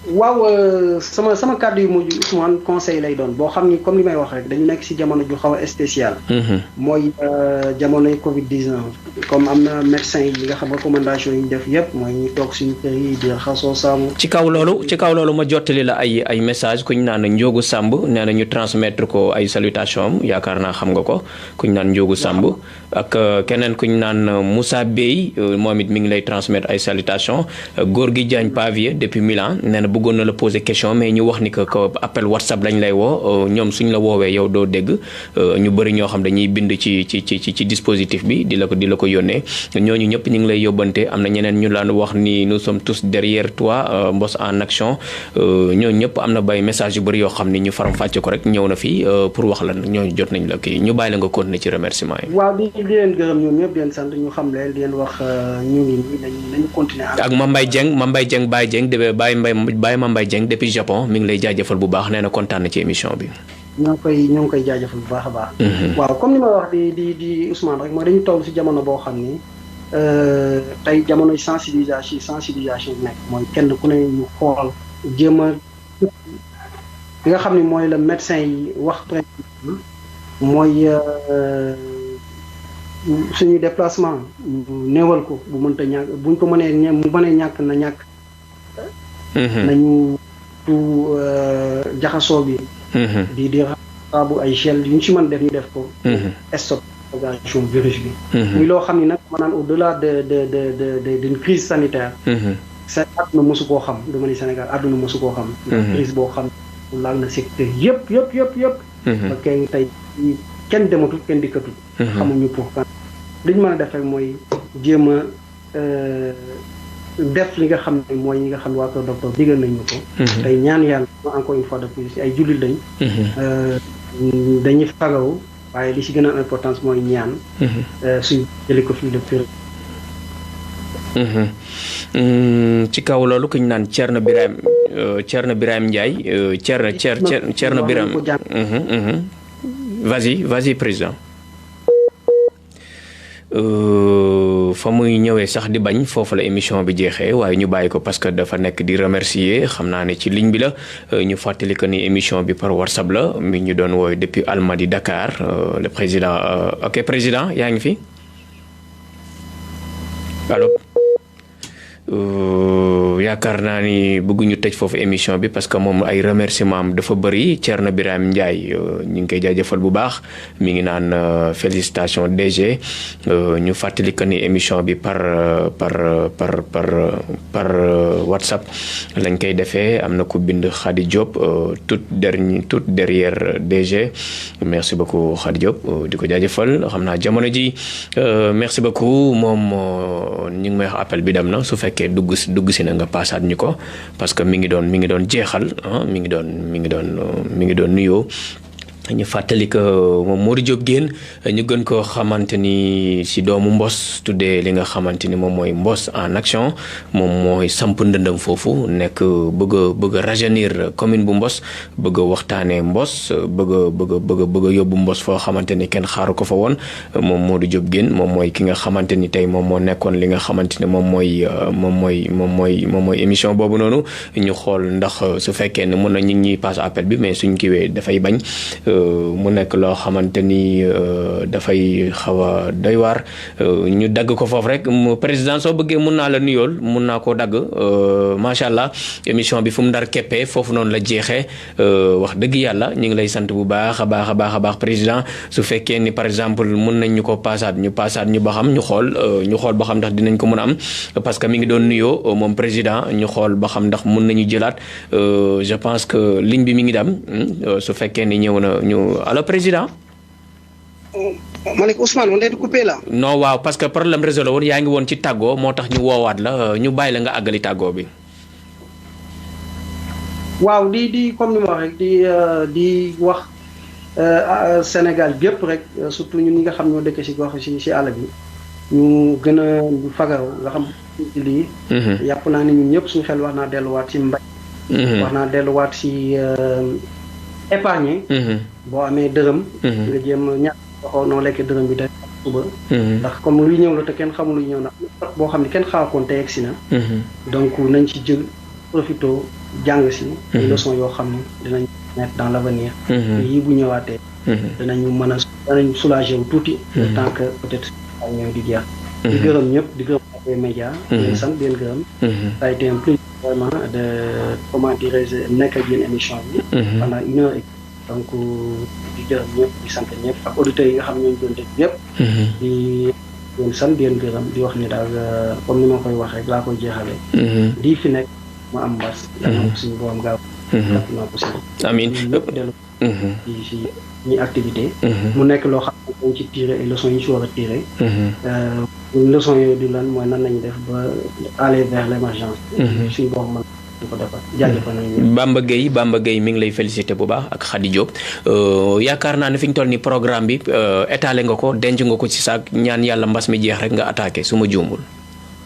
waaw sama kàddu yu mujj Ousmane conseil lay doon boo xam ni comme li may wax rek dañu nekk si jamono ju xaw a spécial. mooy jamonoy Covid 19. comme am na médecin yi nga xam recommandation yi ñu def yëpp mooy ñu toog suñu kër yi di xasoo saabu. ci kaw loolu ma jottali la ay message ku ñu naan Ndiogu Samb nee na ñu transmettre ko ay salutation am yaakaar naa xam nga ko ku ñu naan Ndiogu Samb ak keneen ku ñu naan Moussa Bey moom it mi ngi lay transmettre ay salutation Gorgui Diagne Pavier depuis Milan nee na bëggoon na la poser question mais ñu wax ni que appel WhatsApp lañ lay woo ñoom suñ la woowee yow doo dégg ñu bëri ñoo xam dañuy bind ci dispositif bi di la ko yónnee ñooñu ñëpp ñu ngi lay yóbbante am na ñeneen ñu laan wax ni nous sommes tous derrière toi Mbos en action ñooñu ñëpp am na bay message yu bëri yoo xam ni ñu faram fàcce ko rek ñëw na fi pour wax la ñooñu jot nañ la kii ñu bàyyi la nga continuer ci remerciement yi. waaw di leen gërëm ñoom ñëpp di leen sant ñu xam leen di leen wax ñu ngi nii nañu continuer. ak Mambay Dieng Baye Mambay Dieng depuis Japon mi ngi lay jaajëfal bu baax nee na kontaan na ci émission bi. ñoo ngi koy jaajëfal bu baax a baax. waaw comme ni ma wax di Ousmane rek mooy dañu toll si jamono boo xam ni tey jamonoy sensibilisation bi nekk mooy kenn ku ne ñu xool jéem a li nga xam ni mooy la médecin yi wax principe mooy suñu déplacement néewal ko bu mënta ñàkk buñ ko mënee ñàkk na ñàkk. nañu jaxasoo bi. di saabu ay gel yu ñu si mën def ñu def ko. stop propagation virus bi. muy loo xam ni nag maanaam au delà d'une crise sanitaire. sa àdduna mosu koo xam du ma ni Sénégal àdduna mosu koo xam. crise boo xam laal na secteur yëpp. ba tey kenn dematul kenn dikkatul. xamuñu pourquoi li ñu mën a def rek mooy jéem a def li nga xam ne mooy ñi nga xam ne waa Kër Docteur digal nañ ñu ko. tey ñaan yàlla encore une fois de plus ay jullit lañ. dañuy fagaru waaye li ci gën a importance mooy ñaan. suñ jëlee ko fii le pire. ci kaw loolu ku ñu naan Thierno Birame Ndiaye Thierno Birame. vas-y président. fa muy ñëwee sax di bañ foofu la émission bi jeexee waaye ñu bàyyi ko parce que dafa nekk di remercier xam naa ne ci ligne bi la ñu fàttali que ni émission bi par WhatsApp la mi ñu doon wooy depuis Almadi Dakar le président ok président yaa ngi fi allo yaakaar naa ni bëgguñu tëj foofu émission bi parce que moom ay remerciement am dafa bëri Thierno Birame Ndiaye ñu ngi koy jaajëfal bu baax mi ngi naan félicitation DG ñu fàttali que ni émission bi par WhatsApp lañ koy defee am na ku bind Khady Diop tout derrière DG merci beaucoup Khady Diop di ko jaajëfal xam naa jamono ji merci beaucoup moom ñu ngi may wax appel bi dem na su fekkee dugg si na nga paasaat ñu ko parce que mi ngi doon jeexal mi ngi doon nuyoo ñu fàttali que moom Modou Diop Guène ñu gën koo xamante ni si doomu Mbos tuddee li nga xamante ni moom mooy Mbos en action moom mooy samp ndëndam foofu nekk bëgg a rajeunir commune bu Mbos bëgg a waxtaanee Mbos bëgg a yóbbu Mbos foo xamante ni kenn xaaru ko fa woon moom Modou Diop Guène moom mooy ki nga xamante ni tey moom moo nekkoon li nga xamante ni moom mooy émission boobu noonu ñu xool ndax su fekkee ne mën na ñu ngi ñuy passe appel bi mais suñ kiwee dafay bañ mu nekk loo xamante ni dafay xaw a doy waar ñu dagg ko foofu rek président soo bëggee mun naa la nuyool mun naa koo dagg macha allah émission bi fu mu ndar keppee foofu noonu la jeexee wax dëgg yàlla ñu ngi lay sant bu baax a baax a baax a baax président su fekkee ni par exemple mun nañ ñu ko paasaat ñu ba xam ñu xool ba xam ndax dinañ ko mën a am parce que mi ngi doon nuyoo moom président ñu xool ba xam ndax mun nañu jëlaat je pense que ligne bi mi ngi dem su fekkee ni ñëw na ñu allo président. Malick Ousmane on est coupé là. non waaw parce que problème réseau la woon yaa ngi woon ci tàggoo moo tax ñu woowaat la ñu bàyyi la nga àggali tàggoo bi. waaw di comme ni ma wax rek di wax Sénégal gépp rek surtout ñun ñi nga xam ñoo dëkk ci gox ci àll bi ñu gën a fagaru nga xam lii. yàpp naa ni ñun ñëpp suñu xel wax naa delluwaat ci mbay. wax naa delluwaat ci épargne. boo amee dërëm. nga jéem a ñàkk waxoo noo lekk dërëm bi tey suba. ndax comme luy ñëw la te kenn xamul luy ñëw na boo xam ne kenn xaakoon te egsi na. donc nañ ci jël profito jàng si. ay leçons yoo xam ne dinañ mettre dans l'avenir. yii bu ñëwaatee. danañu danañ soulager wu tuuti. le temps que peut-être ay ñëw di jeex. di gërëm ñëpp di gërëm les médias. di sant di leen gërëm. ça a été un plaisir vraiment de comment dirais-je nekk ak yéen émission bi. pendant 1 heure et donc di gërëm ñëpp di sant ñëpp ak auditeurs yi nga xam ne ñoo doon dégg ñëpp. di leen sant di leen gërëm di wax ni daal comme ni ma koy wax rek laa koy jeexalee. di fi nekk ma am mbas. yàlla na ko suñu borom gaaw. naa ko si. amiin ñëpp dellu si ñi activité. mu nekk loo xam ne dañ ci tiré ay leçons yi ñu si war a tiré. leçon yooyu di lan mooy nan lañu def ba aller vers l'émergence. suñu borom mën ko defar jaajëfal nañu. Bamba Gueye mi ngi lay félicité bu baax ak Khady Diop yaakaar naa ne fi ñu toll nii programme bi étalé nga ko denc nga ko ci saak ñaan yàlla mbas mi jeex rek nga attaqué su ma juumul.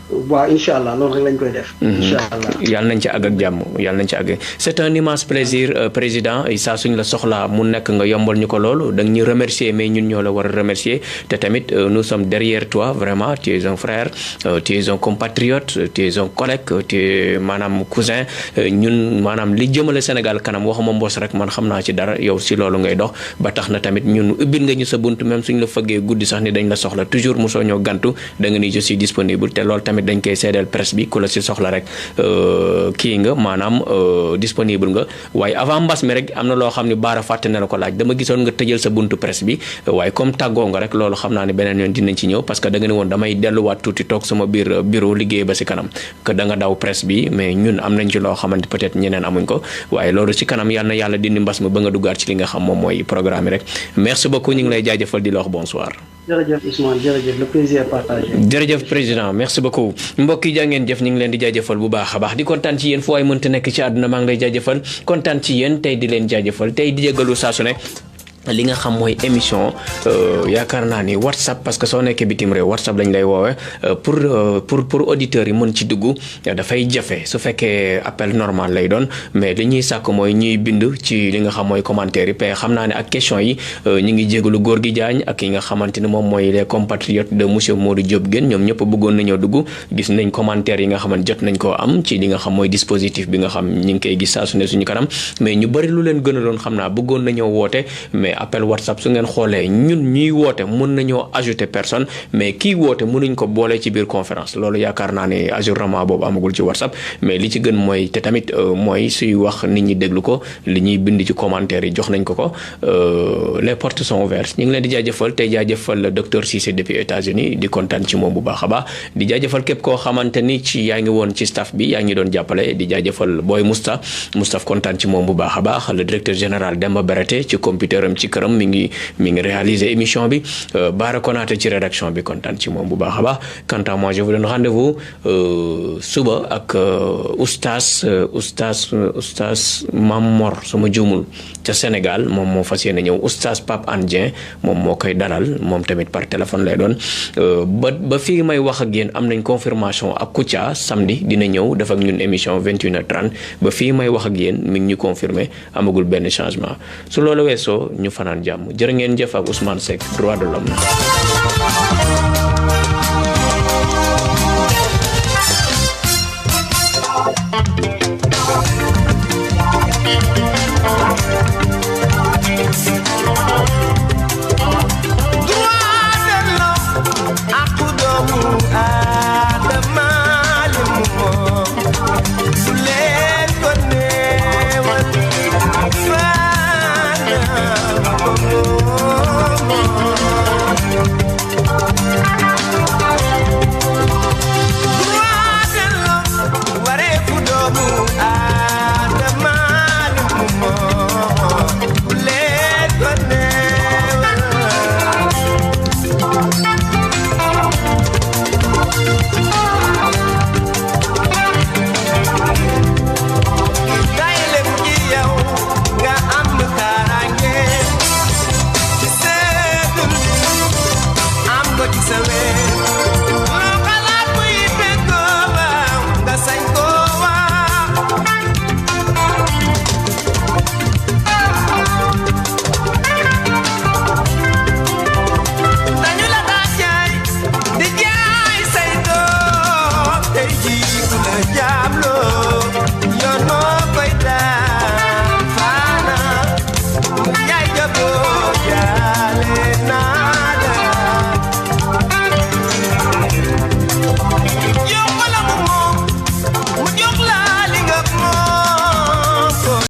waaw incha allah loolu rek lañ koy def. incha allah yàlla nañ ci àgg ak jàmm yàlla nañ ci àgg c'est un immense plaisir président saa suñ la soxlaa mu nekk nga yombal ñu ko loolu da nga ñu remercier mais ñun ñoo la war a remercier te tamit nous sommes derrière toi vraiment tu es un frère tu es un compatriote tu es un collègue tu es maanaam cousin ñun maanaam li jëmale Sénégal kanam waxuma mbos rek man xam naa ci dara yow si loolu ngay dox ba tax na tamit ñun ubbil nga ñu sa bunt même suñ la fëggee guddi sax ni dañ la soxla toujours mosoo ñoo gantu da nga ni je suis disponible te loolu tamit dañ koy seedeel presse bi ku la si soxla rek kii nga maanaam disponible nga waaye avant mbas mi rek am na loo xam ne baara fàtte na la ko laaj dama gisoon nga tëjal sa buntu presse bi waaye comme tàggoo nga rek loolu xam naa ne beneen yoon dinañ ci ñëw parce que da nga ne woon damay delluwaat tuuti toog sama biir bureau liggéey ba si kanam que da nga daw presse bi mais ñun am nañ ci loo xamante peut-être ñeneen amuñ ko waaye loolu ci kanam yàlla na yàlla dindi mbas mi ba nga duggaat ci li nga xam moom mooy programme rek merci beaucoup ñu ngi lay jaajëfal di la wax bonsoir. jërëjëf Ousmane jërëjëf le plaisir partagé. jërëjëf président merci beaucoup mbokk yi jaa ngeen jëf ñu ngi leen di jaajëfal bu baax a baax di kontaan ci yéen fu waay mënta nekk ci àdduna maa ngi lay jaajëfal kontaan ci yéen tey di leen jaajëfal tey di jégalu saa su ne li nga xam mooy émission yaakaar naa ni WhatsApp parce que soo nekkee bitim réew WhatsApp lañ lay woowee pour auditeurs yi mën ci dugg dafay jafe su fekkee appel normal lay doon mais li ñuy sàkk mooy ñuy bind ci li nga xam mooy commentaire yi pe xam naa ne ak question yi ñu ngi jégalu góor gi Diagne ak yi nga xamante ni moom mooy les compatriotes de monsieur Modou Diop Guène ñoom ñëpp bëggoon nañoo dugg gis nañ commentaire yi nga xamante jot nañ koo am ci li nga xam mooy dispositif bi nga xam ñi ngi koy gis saa su ne suñu kanam mais ñu bëri lu leen gën a doon xam naa bëggoon nañoo woote mais appel WhatsApp su ngeen xoolee ñun ñuy woote mën nañoo ajouter personne mais kii woote mënuñ ko boole ci biir conférence loolu yaakaar naa ne ajoutement boobu amagul ci WhatsApp mais li ci gën mooy te tamit mooy suy wax nit ñi déglu ko li ñuy bind ci commentaire yi jox nañ ko les portes sont ouvertes ñu ngi leen di jaajëfal tey jaajëfal docteur Cissé depuis États-Unis di kontaan ci moom bu baax a baax di jaajëfal képp koo xamante ni ci yaa ngi woon ci staff bi yaa ngi doon jàppale di jaajëfal booy Moustapha kontaan ci moom bu baax a baax le directeur général Demba Berete ci computer am ci këram mi ngi réaliser émission bi Bara Konaté ci rédaction bi kontaan ci moom bu baax a baax quant à moi je vous donne rendez-vous suba ak oustaz Mamor sama juumul ca Sénégal moom moo fas yéene ñëw oustaz Pape An Dieng moom moo koy dalal moom tamit par téléphone lay doon ba fii may wax ak yéen am nañ confirmation ak Kouthia samedi dina ñëw def ak ñun émission 21h30 ba fii may wax ak yéen mi ngi ñu confirmer amagul benn changement su loolu weesoo ñu fanaan jàmm jërë ngeen jëf ak Ousmane Seck droit de l'homme